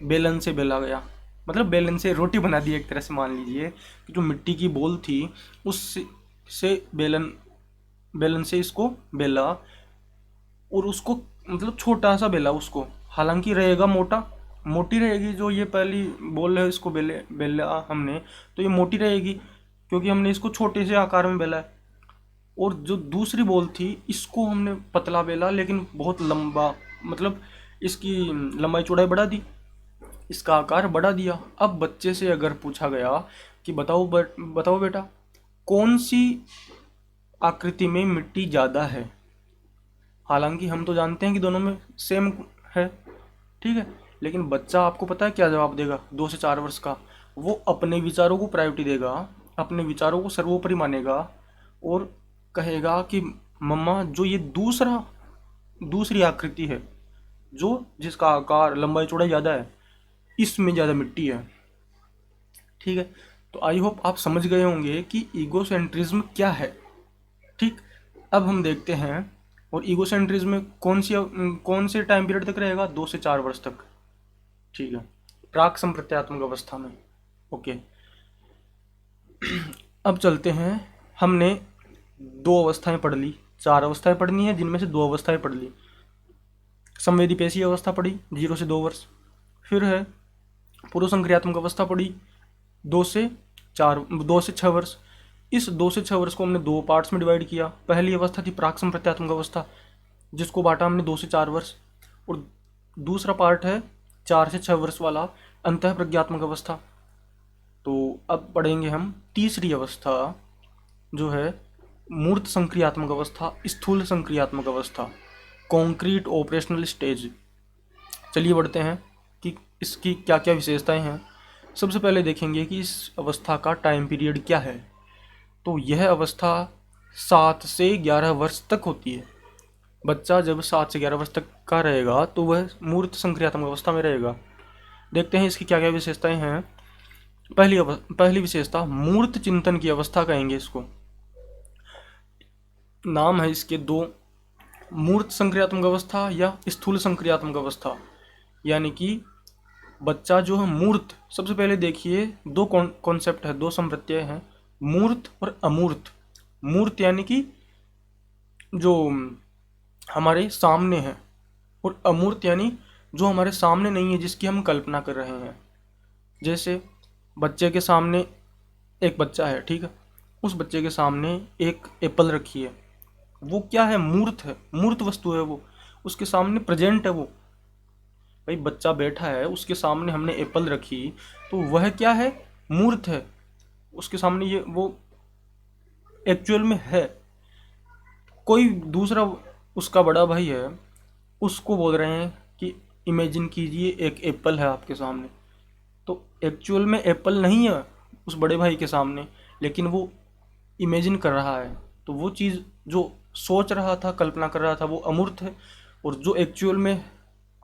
Speaker 1: बेलन से बेला गया, मतलब बेलन से रोटी बना दी एक तरह से, मान लीजिए कि जो मिट्टी की बॉल थी उससे से बेलन बेलन से इसको बेला, और उसको मतलब छोटा सा बेला उसको, हालांकि रहेगा मोटा, मोटी रहेगी। जो ये पहली बॉल है इसको बेला हमने, तो ये मोटी रहेगी क्योंकि हमने इसको छोटे से आकार में बेला है। और जो दूसरी बॉल थी इसको हमने पतला बेला लेकिन बहुत लंबा, मतलब इसकी लंबाई चौड़ाई बढ़ा दी, इसका आकार बढ़ा दिया। अब बच्चे से अगर पूछा गया कि बताओ बेटा कौन सी आकृति में मिट्टी ज़्यादा है, हालांकि हम तो जानते हैं कि दोनों में सेम है, ठीक है, लेकिन बच्चा आपको पता है क्या जवाब देगा? 2 से 4 वर्ष का, वो अपने विचारों को प्रायोरिटी देगा, अपने विचारों को सर्वोपरि मानेगा और कहेगा कि मम्मा जो ये दूसरी आकृति है, जो जिसका आकार लंबाई चौड़ाई ज़्यादा है, इसमें ज़्यादा मिट्टी है, ठीक है। तो आई होप आप समझ गए होंगे कि ईगोसेंट्रिज्म क्या है, ठीक। अब हम देखते हैं, और ईगोसेंट्रिज्म कौन से टाइम पीरियड तक रहेगा? 2 से 4 वर्ष तक, ठीक है, प्राक संप्रत्यात्मक अवस्था में, ओके। अब चलते हैं, हमने 2 अवस्थाएं पढ़ ली, 4 अवस्थाएं पढ़नी है जिनमें से 2 अवस्थाएं पढ़ ली। संवेदी पेशी अवस्था पढ़ी 0 से 2 वर्ष, फिर है पूर्व संक्रियात्मक अवस्था पढ़ी 2 से 6 वर्ष। इस 2 से 6 वर्ष को हमने 2 पार्ट्स में डिवाइड किया। पहली अवस्था थी प्राक संप्रत्यात्मक अवस्था, जिसको बांटा हमने 2 से 4 वर्ष, और दूसरा पार्ट है 4 से 6 वर्ष वाला अंतः प्रज्ञात्मक अवस्था। तो अब पढ़ेंगे हम तीसरी अवस्था, जो है मूर्त संक्रियात्मक अवस्था, स्थूल संक्रियात्मक अवस्था, कॉन्क्रीट ऑपरेशनल स्टेज। चलिए बढ़ते हैं कि इसकी क्या क्या विशेषताएं हैं। सबसे पहले देखेंगे कि इस अवस्था का टाइम पीरियड क्या है। तो यह अवस्था 7 से 11 वर्ष तक होती है। बच्चा जब 7 से 11 वर्ष तक का रहेगा तो वह मूर्त संक्रियात्मक अवस्था में रहेगा। देखते हैं इसकी क्या क्या विशेषताएं हैं। पहली विशेषता मूर्त चिंतन की अवस्था कहेंगे इसको। नाम है इसके दो, मूर्त संक्रियात्मक अवस्था या स्थूल संक्रियात्मक अवस्था। यानी कि बच्चा जो है मूर्त, सबसे पहले देखिए दो कॉन्सेप्ट है, दो संप्रत्यय हैं, मूर्त और अमूर्त। मूर्त यानी कि जो हमारे सामने है, और अमूर्त यानी जो हमारे सामने नहीं है, जिसकी हम कल्पना कर रहे हैं। जैसे बच्चे के सामने एक बच्चा है, ठीक है, उस बच्चे के सामने एक एप्पल रखी है, वो क्या है? मूर्त है, मूर्त वस्तु है, वो उसके सामने प्रेजेंट है। वो भाई बच्चा बैठा है, उसके सामने हमने एप्पल रखी, तो वह क्या है? मूर्त है, उसके सामने ये वो एक्चुअल में है। कोई दूसरा उसका बड़ा भाई है, उसको बोल रहे हैं कि इमेजिन कीजिए एक एप्पल है आपके सामने, तो एक्चुअल में एप्पल नहीं है उस बड़े भाई के सामने, लेकिन वो इमेजिन कर रहा है। तो वो चीज़ जो सोच रहा था, कल्पना कर रहा था, वो अमूर्त है, और जो एक्चुअल में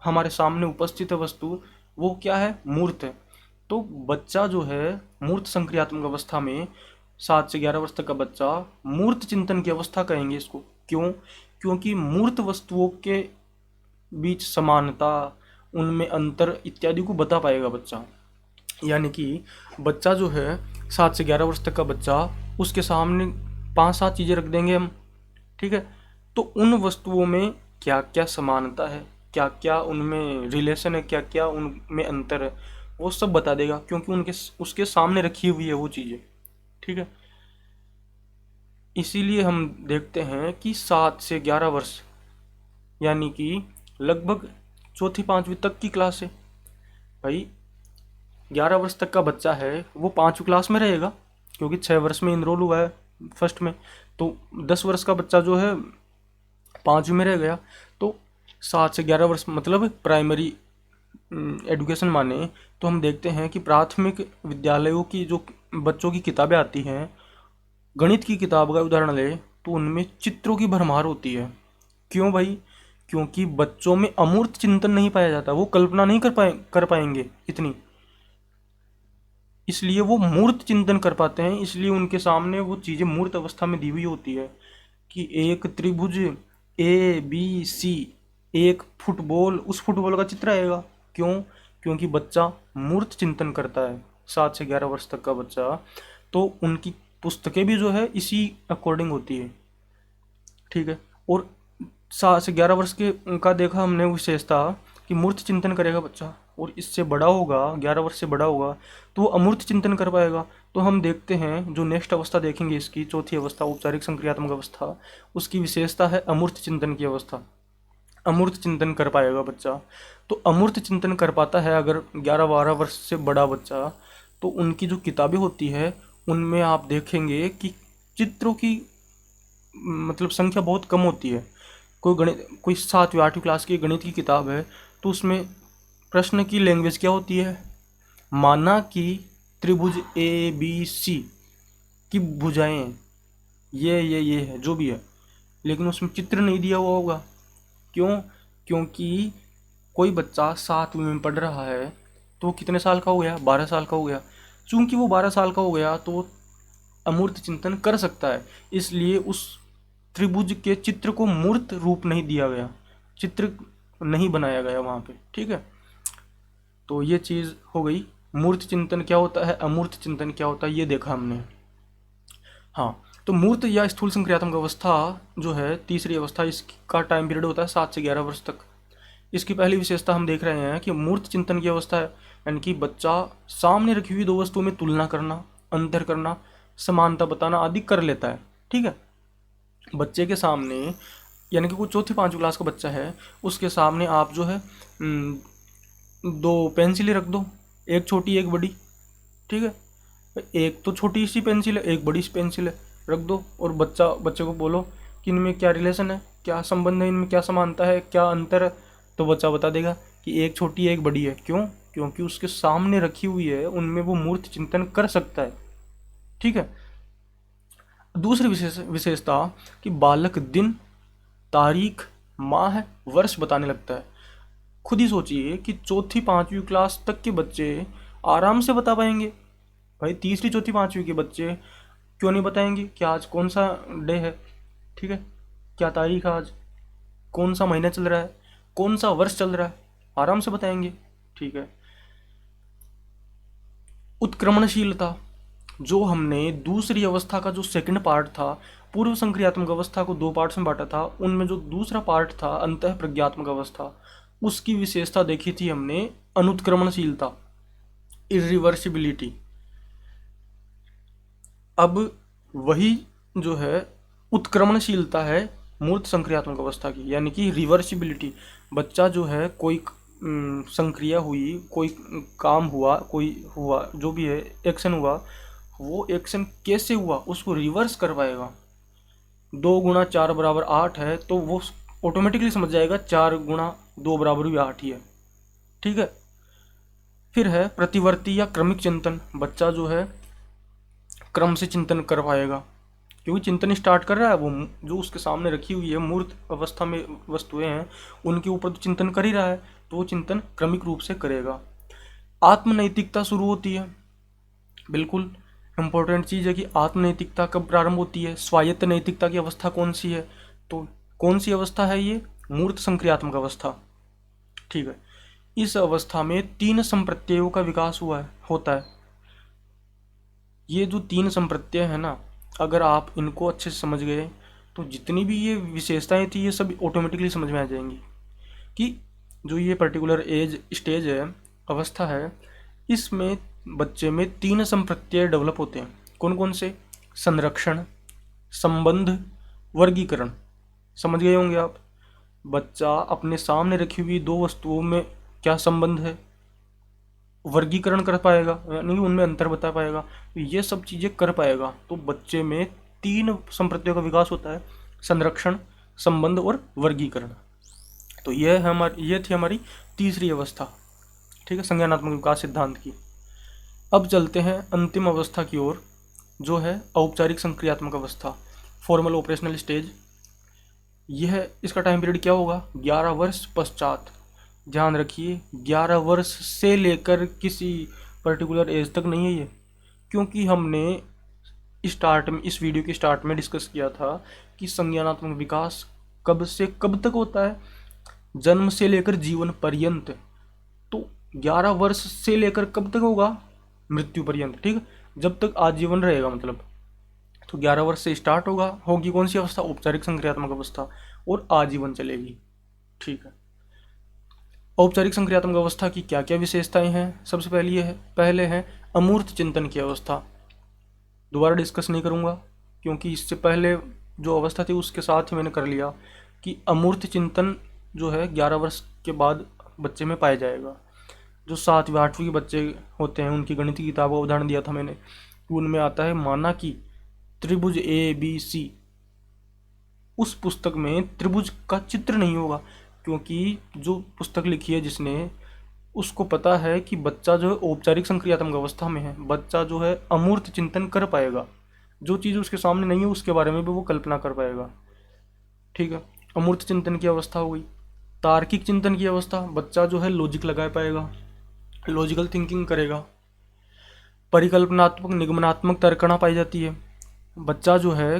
Speaker 1: हमारे सामने उपस्थित है वस्तु, वो क्या है, मूर्त है। तो बच्चा जो है मूर्त संक्रियात्मक अवस्था में, 7 से 11 वर्ष तक का बच्चा मूर्त चिंतन की अवस्था कहेंगे इसको। क्यों? क्योंकि मूर्त वस्तुओं के बीच समानता, उनमें अंतर इत्यादि को बता पाएगा बच्चा। यानी कि बच्चा जो है 7 से 11 वर्ष तक का बच्चा, उसके सामने 5-7 चीज़ें रख देंगे हम, ठीक है, तो उन वस्तुओं में क्या क्या समानता है, क्या क्या उनमें रिलेशन है, क्या क्या उनमें अंतर है, वो सब बता देगा, क्योंकि उनके उसके सामने रखी हुई है वो चीज़ें, ठीक है। इसीलिए हम देखते हैं कि 7 से 11 वर्ष यानी कि लगभग चौथी पांचवी तक की क्लास है भाई। 11 वर्ष तक का बच्चा है वो 5वीं क्लास में रहेगा, क्योंकि 6 वर्ष में इनरोल हुआ है फर्स्ट में। तो 10 वर्ष का बच्चा जो है 5वीं में रह गया। तो 7 से 11 वर्ष मतलब प्राइमरी एजुकेशन माने तो हम देखते हैं कि प्राथमिक विद्यालयों की जो बच्चों की किताबें आती हैं, गणित की किताब का उदाहरण ले तो उनमें चित्रों की भरमार होती है। क्यों भाई? क्योंकि बच्चों में अमूर्त चिंतन नहीं पाया जाता, वो कल्पना नहीं कर पाएंगे इतनी, इसलिए वो मूर्त चिंतन कर पाते हैं। इसलिए उनके सामने वो चीज़ें मूर्त अवस्था में दी हुई होती है कि एक त्रिभुज ABC, एक फुटबॉल, उस फुटबॉल का चित्र आएगा। क्यों? क्योंकि बच्चा मूर्त चिंतन करता है, 7 से 11 वर्ष तक का बच्चा। तो उनकी पुस्तकें भी जो है इसी अकॉर्डिंग होती है, ठीक है। और 7 से 11 वर्ष के का देखा हमने विशेषता कि मूर्त चिंतन करेगा बच्चा, और इससे बड़ा होगा, 11 वर्ष से बड़ा होगा तो वो अमूर्त चिंतन कर पाएगा। तो हम देखते हैं जो नेक्स्ट अवस्था देखेंगे इसकी, चौथी अवस्था औपचारिक संक्रियात्मक अवस्था, उसकी विशेषता है अमूर्त चिंतन की अवस्था। अमूर्त चिंतन कर पाएगा बच्चा। तो अमूर्त चिंतन कर पाता है अगर 11-12 वर्ष से बड़ा बच्चा, तो उनकी जो किताबें होती है उनमें आप देखेंगे कि चित्रों की मतलब संख्या बहुत कम होती है। कोई 7वीं 8वीं क्लास की गणित की किताब है तो उसमें प्रश्न की लैंग्वेज क्या होती है, माना कि त्रिभुज ABC की भुजाएं ये है जो भी है, लेकिन उसमें चित्र नहीं दिया हुआ होगा। क्यों? क्योंकि कोई बच्चा 7वीं में पढ़ रहा है तो वो कितने साल का हो गया, 12 साल का हो गया। चूंकि वो 12 साल का हो गया तो वो अमूर्त चिंतन कर सकता है, इसलिए उस त्रिभुज के चित्र को मूर्त रूप नहीं दिया गया, चित्र नहीं बनाया गया वहाँ पे, ठीक है। तो ये चीज़ हो गई, मूर्त चिंतन क्या होता है, अमूर्त चिंतन क्या होता है, ये देखा हमने। हाँ, तो मूर्त या स्थूल संक्रियात्मक अवस्था जो है तीसरी अवस्था, इसका टाइम पीरियड होता है 7 से 11 वर्ष तक। इसकी पहली विशेषता हम देख रहे हैं कि मूर्त चिंतन की अवस्था है, यानी कि बच्चा सामने रखी हुई दो वस्तुओं में तुलना करना, अंतर करना, समानता बताना आदि कर लेता है, ठीक है। बच्चे के सामने, यानी कि कोई चौथी पांचवी क्लास का बच्चा है, उसके सामने आप जो है 2 पेंसिलें रख दो, एक छोटी एक बड़ी, ठीक है। एक तो छोटी सी पेंसिल है, एक बड़ी सी पेंसिल है, रख दो, और बच्चे को बोलो कि इनमें क्या रिलेशन है, क्या संबंध है, इनमें क्या समानता है, क्या अंतर है। तो बच्चा बता देगा कि एक छोटी एक बड़ी है। क्यों? क्योंकि उसके सामने रखी हुई है, उनमें वो मूर्त चिंतन कर सकता है, ठीक है। दूसरी विशेषता कि बालक दिन, तारीख, माह, वर्ष बताने लगता है। खुद ही सोचिए कि चौथी पांचवी क्लास तक के बच्चे आराम से बता पाएंगे भाई, तीसरी चौथी पांचवी के बच्चे क्यों नहीं बताएंगे कि आज कौन सा डे है, ठीक है, क्या तारीख है आज, कौन सा महीना चल रहा है, कौन सा वर्ष चल रहा है, आराम से बताएंगे, ठीक है। उत्क्रमणशीलता, जो हमने दूसरी अवस्था का जो सेकंड पार्ट था, पूर्व संक्रियात्मक अवस्था को 2 पार्ट्स में बांटा था, उनमें जो दूसरा पार्ट था अंतः प्रज्ञात्मक अवस्था, उसकी विशेषता देखी थी हमने अनुत्क्रमणशीलता, इरिवर्सिबिलिटी। अब वही जो है उत्क्रमणशीलता है मूर्त संक्रियात्मक अवस्था की, यानी कि रिवर्सिबिलिटी। बच्चा जो है कोई संक्रिया हुई, कोई काम हुआ, कोई हुआ, जो भी है एक्शन हुआ, वो एक्शन कैसे हुआ उसको रिवर्स कर पाएगा। 2 × 4 = 8 है तो वो ऑटोमेटिकली समझ जाएगा 4 × 2 = 8 ही है, ठीक है। फिर है प्रतिवर्ती या क्रमिक चिंतन, बच्चा जो है क्रम से चिंतन कर पाएगा, क्योंकि चिंतन स्टार्ट कर रहा है, वो जो उसके सामने रखी हुई है मूर्त अवस्था में वस्तुएं हैं उनके ऊपर तो चिंतन कर ही रहा है, तो वो चिंतन क्रमिक रूप से करेगा। आत्मनैतिकता शुरू होती है। बिल्कुल इम्पोर्टेंट चीज़ है कि आत्मनैतिकता कब प्रारंभ होती है, स्वायत्त नैतिकता की अवस्था कौन सी है, तो कौन सी अवस्था है ये, मूर्त संक्रियात्मक अवस्था। ठीक है, इस अवस्था में तीन संप्रत्ययों का विकास हुआ है होता है। ये जो तीन संप्रत्यय है ना, अगर आप इनको अच्छे से समझ गए तो जितनी भी ये विशेषताएं थी ये सब ऑटोमेटिकली समझ में आ जाएंगी कि जो ये पर्टिकुलर एज स्टेज है, अवस्था है, इसमें बच्चे में तीन संप्रत्यय डेवलप होते हैं। कौन कौन से, संरक्षण, संबंध, वर्गीकरण। समझ गए होंगे आप। बच्चा अपने सामने रखी हुई दो वस्तुओं में क्या संबंध है, वर्गीकरण कर पाएगा, यानी कि उनमें अंतर बता पाएगा, तो ये सब चीज़ें कर पाएगा। तो बच्चे में तीन संप्रत्ययों का विकास होता है, संरक्षण, संबंध और वर्गीकरण। तो ये थी हमारी तीसरी अवस्था, ठीक है, संज्ञानात्मक विकास सिद्धांत की। अब चलते हैं अंतिम अवस्था की ओर, जो है औपचारिक संक्रियात्मक अवस्था, फॉर्मल ऑपरेशनल स्टेज। यह इसका टाइम पीरियड क्या होगा, 11 वर्ष पश्चात। ध्यान रखिए 11 वर्ष से लेकर किसी पर्टिकुलर एज तक नहीं है ये, क्योंकि हमने स्टार्ट में, इस वीडियो के स्टार्ट में डिस्कस किया था कि संज्ञानात्मक विकास कब से कब तक होता है, जन्म से लेकर जीवन पर्यंत। तो 11 वर्ष से लेकर कब तक होगा, मृत्यु पर्यंत, ठीक है, जब तक आजीवन रहेगा मतलब। तो 11 वर्ष से स्टार्ट होगी कौन सी अवस्था, औपचारिक संक्रियात्मक अवस्था, और आजीवन चलेगी। ठीक है, औपचारिक संक्रियात्मक अवस्था की क्या क्या विशेषताएं हैं। सबसे पहले है अमूर्त चिंतन की अवस्था। दोबारा डिस्कस नहीं करूंगा क्योंकि इससे पहले जो अवस्था थी उसके साथ ही मैंने कर लिया कि अमूर्त चिंतन जो है 11 वर्ष के बाद बच्चे में पाया जाएगा। जो 7वीं 8वीं के बच्चे होते हैं उनकी गणित की किताब का उदाहरण दिया था मैंने, उनमें आता है माना कि त्रिभुज ABC, उस पुस्तक में त्रिभुज का चित्र नहीं होगा, क्योंकि जो पुस्तक लिखी है जिसने, उसको पता है कि बच्चा जो है औपचारिक संक्रियात्मक अवस्था में है, बच्चा जो है अमूर्त चिंतन कर पाएगा, जो चीज़ उसके सामने नहीं है उसके बारे में भी वो कल्पना कर पाएगा। ठीक है, अमूर्त चिंतन की अवस्था हो गई। तार्किक चिंतन की अवस्था, बच्चा जो है लॉजिक लगा पाएगा, लॉजिकल थिंकिंग करेगा। परिकल्पनात्मक निगमनात्मक तर्कणा पाई जाती है, बच्चा जो है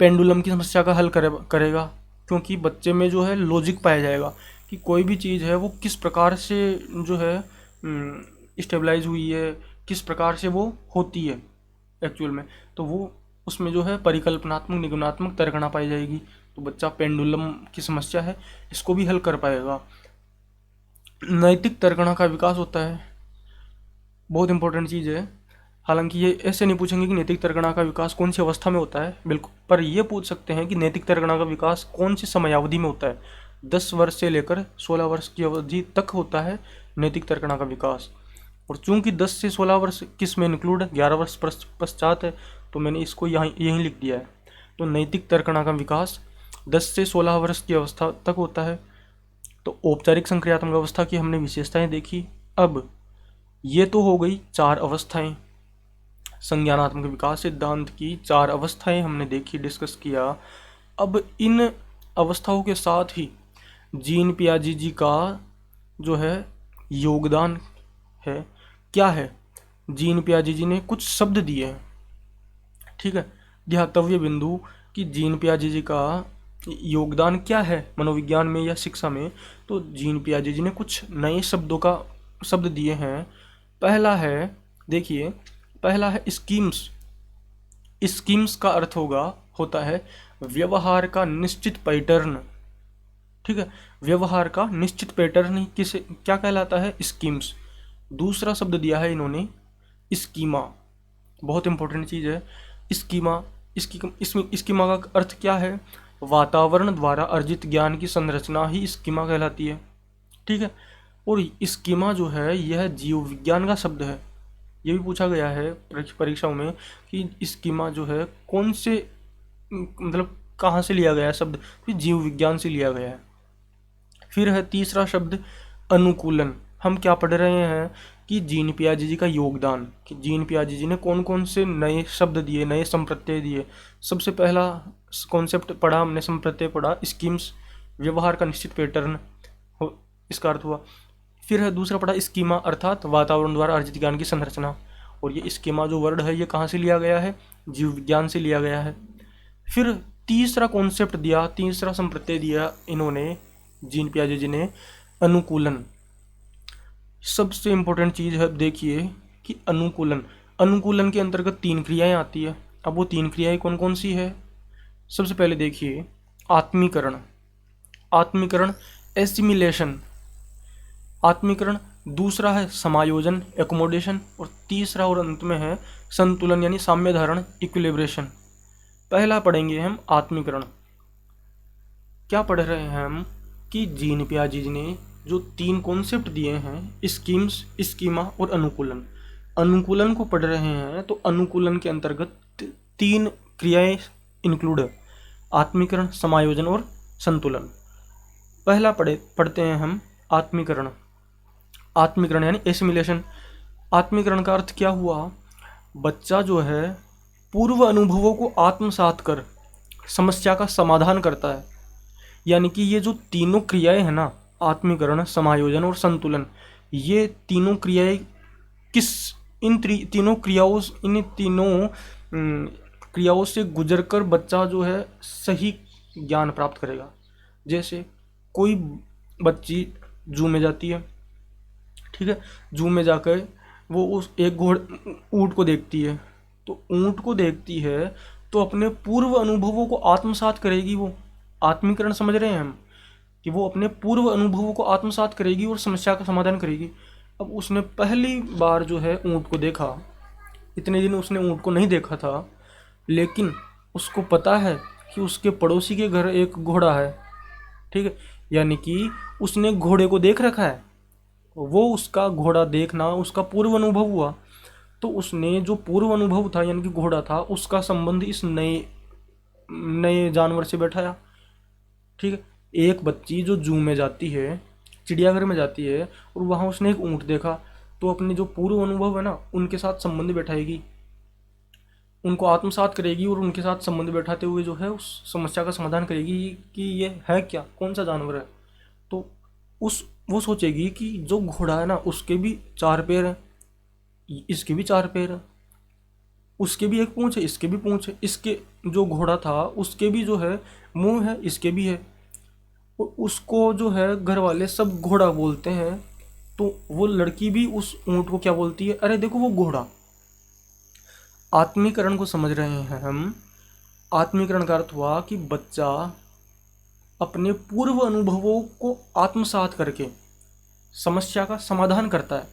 Speaker 1: पेंडुलम की समस्या का हल करेगा, क्योंकि बच्चे में जो है लॉजिक पाया जाएगा कि कोई भी चीज़ है वो किस प्रकार से जो है स्टेबलाइज हुई है, किस प्रकार से वो होती है एक्चुअल में। तो वो उसमें जो है परिकल्पनात्मक निगमनात्मक तर्कणा पाई जाएगी। तो बच्चा पेंडुलम की समस्या है इसको भी हल कर पाएगा। नैतिक तर्कणा का विकास होता है, बहुत इंपॉर्टेंट चीज़ है। हालांकि ये ऐसे नहीं पूछेंगे कि नैतिक तर्कणा का विकास कौन सी अवस्था में होता है, बिल्कुल, पर ये पूछ सकते हैं कि नैतिक तर्कणा का विकास कौन सी समयावधि में होता है। 10 वर्ष से लेकर 16 वर्ष की अवधि तक होता है नैतिक तर्कणा का विकास। और चूंकि 10 से 16 वर्ष किस में इंक्लूड है, 11 वर्ष पश्चात है, तो मैंने इसको यहीं लिख दिया है। तो नैतिक तर्कणा का विकास 10 से 16 वर्ष की अवस्था तक होता है। तो औपचारिक संक्रियात्मक अवस्था की हमने विशेषताएं देखी। अब ये तो हो गई 4 अवस्थाएं, संज्ञानात्मक विकास सिद्धांत की 4 अवस्थाएं हमने देखी, डिस्कस किया। अब इन अवस्थाओं के साथ ही जीन पियाजे जी का जो है योगदान है, क्या है, जीन पियाजे जी ने कुछ शब्द दिए हैं। ठीक है, ध्यातव्य बिंदु कि जीन पियाजे जी का योगदान क्या है मनोविज्ञान में या शिक्षा में। तो जीन पियाजे जी ने कुछ नए शब्द दिए हैं। पहला है, देखिए, पहला है स्कीम्स। स्कीम्स का अर्थ होता है व्यवहार का निश्चित पैटर्न। ठीक है, व्यवहार का निश्चित पैटर्न किसे क्या कहलाता है, स्कीम्स। दूसरा शब्द दिया है इन्होंने स्कीमा, बहुत इंपॉर्टेंट चीज है स्कीमा। स्कीमा का अर्थ क्या है, वातावरण द्वारा अर्जित ज्ञान की संरचना ही स्कीमा कहलाती है। ठीक है, और स्कीमा जो है यह जीव विज्ञान का शब्द है। ये भी पूछा गया है परीक्षाओं में कि स्कीमा जो है कौन से, मतलब कहाँ से लिया गया है शब्द, तो जीव विज्ञान से लिया गया है। फिर है तीसरा शब्द अनुकूलन। हम क्या पढ़ रहे हैं कि जीन पियाजे जी का योगदान, कि जीन पियाजे जी ने कौन कौन से नए शब्द दिए, नए संप्रत्यय दिए। सबसे पहला कॉन्सेप्ट पढ़ा हमने, संप्रत्यय पढ़ा स्कीम्स, व्यवहार का निश्चित पैटर्न इसका अर्थ हुआ। फिर है दूसरा पढ़ा स्कीमा अर्थात वातावरण द्वारा अर्जित ज्ञान की संरचना, और ये स्कीमा जो वर्ड है ये कहाँ से लिया गया है, जीव विज्ञान से लिया गया है। फिर तीसरा कॉन्सेप्ट दिया, तीसरा संप्रत्यय दिया इन्होंने, जीन पियाजे जी ने, अनुकूलन। सबसे इंपॉर्टेंट चीज है, देखिए कि अनुकूलन, अनुकूलन के अंतर्गत 3 क्रियाएं आती है। अब वो 3 क्रियाएं कौन कौन सी है? सबसे पहले देखिए आत्मीकरण, आत्मीकरण एसिमिलेशन, आत्मीकरण। दूसरा है समायोजन एकोमोडेशन, और तीसरा और अंत में है संतुलन यानी साम्य धारण इक्विलिब्रेशन। पहला पढ़ेंगे हम आत्मीकरण। क्या पढ़ रहे हैं हम कि जीन पियाजे जी ने जो 3 कॉन्सेप्ट दिए हैं, स्कीम्स, स्कीमा और अनुकूलन, अनुकूलन को पढ़ रहे हैं तो अनुकूलन के अंतर्गत 3 क्रियाएं इंक्लूड है, आत्मीकरण, समायोजन और संतुलन। पहला पढ़ते हैं हम आत्मीकरण। आत्मीकरण यानी एसिमिलेशन। आत्मीकरण का अर्थ क्या हुआ? बच्चा जो है पूर्व अनुभवों को आत्मसात कर समस्या का समाधान करता है। यानी कि ये जो तीनों क्रियाएं हैं ना, आत्मीकरण, समायोजन और संतुलन, ये तीनों क्रियाएं इन तीनों क्रियाओं से गुजरकर बच्चा जो है सही ज्ञान प्राप्त करेगा। जैसे कोई बच्ची जू में जाती है, ठीक है, जू में जाकर वो उस एक ऊँट को देखती है, तो ऊँट को देखती है तो अपने पूर्व अनुभवों को आत्मसात करेगी। वो आत्मीकरण समझ रहे हैं हम, कि वो अपने पूर्व अनुभवों को आत्मसात करेगी और समस्या का समाधान करेगी। अब उसने पहली बार जो है ऊँट को देखा, इतने दिन उसने ऊँट को नहीं देखा था, लेकिन उसको पता है कि उसके पड़ोसी के घर एक घोड़ा है, ठीक है, यानी कि उसने घोड़े को देख रखा है, वो उसका घोड़ा देखना उसका पूर्व अनुभव हुआ। तो उसने जो पूर्व अनुभव था यानी कि घोड़ा था, उसका संबंध इस नए जानवर से बैठाया, ठीक है। एक बच्ची जो जू में जाती है, चिड़ियाघर में जाती है, और वहाँ उसने एक ऊँट देखा, तो अपने जो पूर्व अनुभव है ना, उनके साथ संबंध बैठाएगी, उनको आत्मसात करेगी, और उनके साथ संबंध बैठाते हुए जो है उस समस्या का समाधान करेगी कि ये है क्या, कौन सा जानवर है। तो वो सोचेगी कि जो घोड़ा है ना, उसके भी 4 पैर हैं, इसके भी 4 पैर हैं, उसके भी एक पूंछ है, इसके भी पूंछ है, इसके जो घोड़ा था उसके भी जो है मुंह है, इसके भी है। और उसको जो है घर वाले सब घोड़ा बोलते हैं, तो वो लड़की भी उस ऊँट को क्या बोलती है, अरे देखो वो घोड़ा। आत्मीकरण को समझ रहे हैं हम। आत्मीकरण का अर्थ हुआ कि बच्चा अपने पूर्व अनुभवों को आत्मसात करके समस्या का समाधान करता है।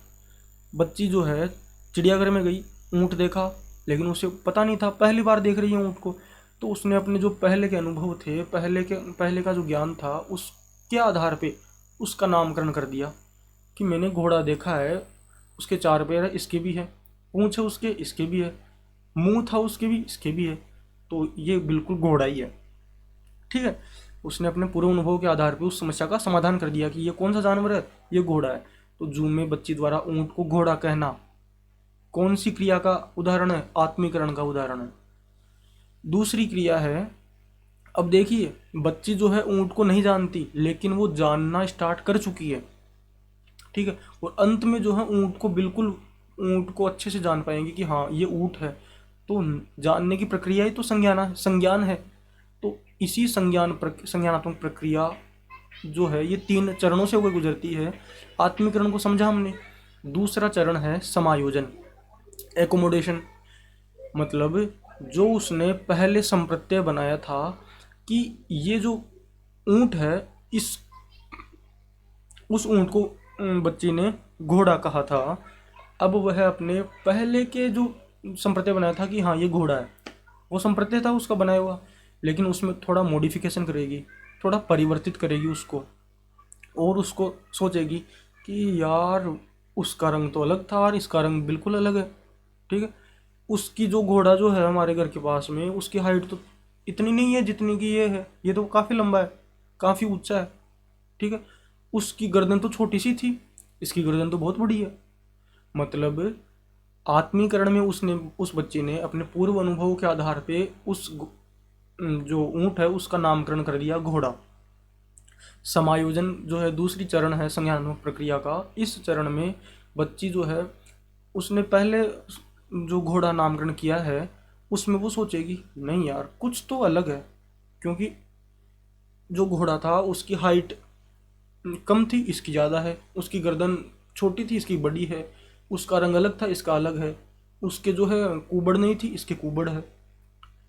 Speaker 1: बच्ची जो है चिड़ियाघर में गई, ऊँट देखा, लेकिन उसे पता नहीं था, पहली बार देख रही है ऊँट को, तो उसने अपने जो पहले के अनुभव थे, पहले का जो ज्ञान था, उसके आधार पे उसका नामकरण कर दिया कि मैंने घोड़ा देखा है, उसके 4 पैर है, इसके भी है, पूँछ है उसके, इसके भी है, मुंह था उसके भी, इसके भी है, तो ये बिल्कुल घोड़ा ही है, ठीक है। उसने अपने पूर्व अनुभव के आधार पर उस समस्या का समाधान कर दिया कि ये कौन सा जानवर है, ये घोड़ा है। तो जू में बच्ची द्वारा ऊँट को घोड़ा कहना कौन सी क्रिया का उदाहरण है? आत्मीकरण का उदाहरण है। दूसरी क्रिया है, अब देखिए बच्ची जो है ऊँट को नहीं जानती, लेकिन वो जानना स्टार्ट कर चुकी है, ठीक है, और अंत में जो है ऊँट को बिल्कुल, ऊँट को अच्छे से जान पाएंगे कि हाँ ये ऊँट है। तो जानने की प्रक्रिया ही तो संज्ञान है। तो इसी संज्ञानात्मक प्रक्रिया जो है ये 3 चरणों से होकर गुजरती है। आत्मीकरण को समझा हमने। दूसरा चरण है समायोजन, एकोमोडेशन, मतलब जो उसने पहले संप्रत्यय बनाया था कि ये जो ऊँट है, उस ऊँट को बच्ची ने घोड़ा कहा था। अब वह अपने पहले के जो संप्रत्यय बनाया था कि हाँ ये घोड़ा है, वो संप्रत्यय था उसका बनाया हुआ, लेकिन उसमें थोड़ा मॉडिफिकेशन करेगी, थोड़ा परिवर्तित करेगी उसको, और उसको सोचेगी कि यार उसका रंग तो अलग था और इसका रंग बिल्कुल अलग है, ठीक है। उसकी जो घोड़ा जो है हमारे घर के पास में, उसकी हाइट तो इतनी नहीं है जितनी की ये है, ये तो काफ़ी लंबा है, काफ़ी ऊंचा है, ठीक है। उसकी गर्दन तो छोटी सी थी, इसकी गर्दन तो बहुत बड़ी है। मतलब आत्मीकरण में उस बच्चे ने अपने पूर्व अनुभव के आधार पे उस जो ऊँट है उसका नामकरण कर दिया घोड़ा। समायोजन जो है दूसरी चरण है संज्ञानात्मक प्रक्रिया का। इस चरण में बच्ची जो है उसने पहले जो घोड़ा नामकरण किया है उसमें वो सोचेगी नहीं यार कुछ तो अलग है, क्योंकि जो घोड़ा था उसकी हाइट कम थी, इसकी ज़्यादा है, उसकी गर्दन छोटी थी, इसकी बड़ी है, उसका रंग अलग था, इसका अलग है, उसके जो है कुबड़ नहीं थी, इसके कुबड़ है।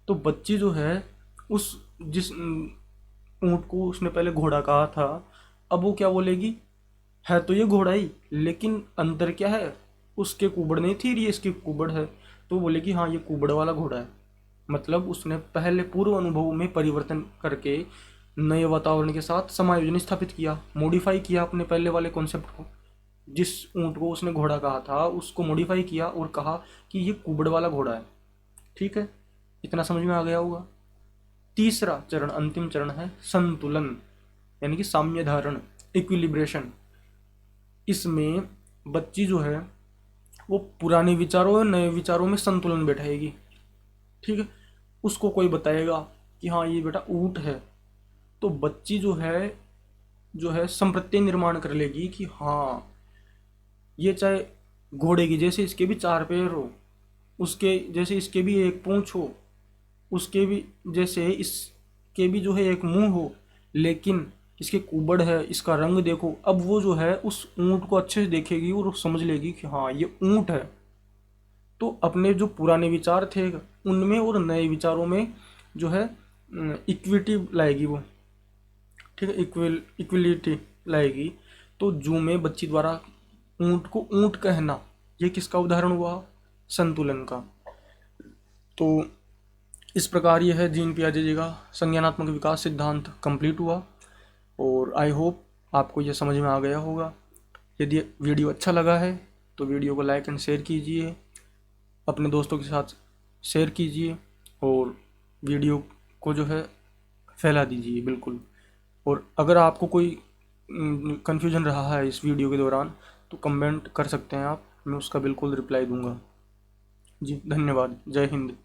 Speaker 1: तो बच्ची जो है उस जिस ऊँट को उसने पहले घोड़ा कहा था, अब वो क्या बोलेगी, है तो ये घोड़ा ही लेकिन अंतर क्या है, उसके कुबड़ नहीं थी, ये इसकी कुबड़ है। तो बोलेगी हाँ ये कुबड़ वाला घोड़ा है। मतलब उसने पहले पूर्व अनुभव में परिवर्तन करके नए वातावरण के साथ समायोजन स्थापित किया, मॉडिफाई किया अपने पहले वाले कॉन्सेप्ट को। जिस ऊँट को उसने घोड़ा कहा था उसको मॉडिफाई किया और कहा कि ये कुबड़ वाला घोड़ा है। ठीक है, इतना समझ में आ गया होगा। तीसरा चरण, अंतिम चरण है संतुलन, यानी कि साम्य धारण, इक्विलिब्रेशन। इसमें बच्ची जो है वो पुराने विचारों और नए विचारों में संतुलन बैठाएगी। ठीक है, उसको कोई बताएगा कि हाँ ये बेटा ऊँट है, तो बच्ची जो है संप्रत्यय निर्माण कर लेगी कि हाँ ये चाहे घोड़े की जैसे इसके भी चार पैर हो, उसके जैसे इसके भी एक पूंछ हो, उसके भी जैसे इसके भी जो है एक मुंह हो, लेकिन इसके कुबड़ है, इसका रंग देखो। अब वो जो है उस ऊँट को अच्छे से देखेगी और समझ लेगी कि हाँ ये ऊँट है। तो अपने जो पुराने विचार थे उनमें और नए विचारों में जो है इक्विटी लाएगी वो। ठीक है, इक्विलिटी लाएगी। तो जू में बच्ची द्वारा ऊँट को ऊँट कहना, ये किसका उदाहरण हुआ, संतुलन का। तो इस प्रकार यह है जीन पियाजे जी का संज्ञानात्मक विकास सिद्धांत कंप्लीट हुआ, और आई होप आपको यह समझ में आ गया होगा। यदि वीडियो अच्छा लगा है तो वीडियो को लाइक एंड शेयर कीजिए, अपने दोस्तों के साथ शेयर कीजिए, और वीडियो को जो है फैला दीजिए बिल्कुल। और अगर आपको कोई कन्फ्यूजन रहा है इस वीडियो के दौरान तो कमेंट कर सकते हैं आप, मैं उसका बिल्कुल रिप्लाई दूंगा। जी धन्यवाद, जय हिंद।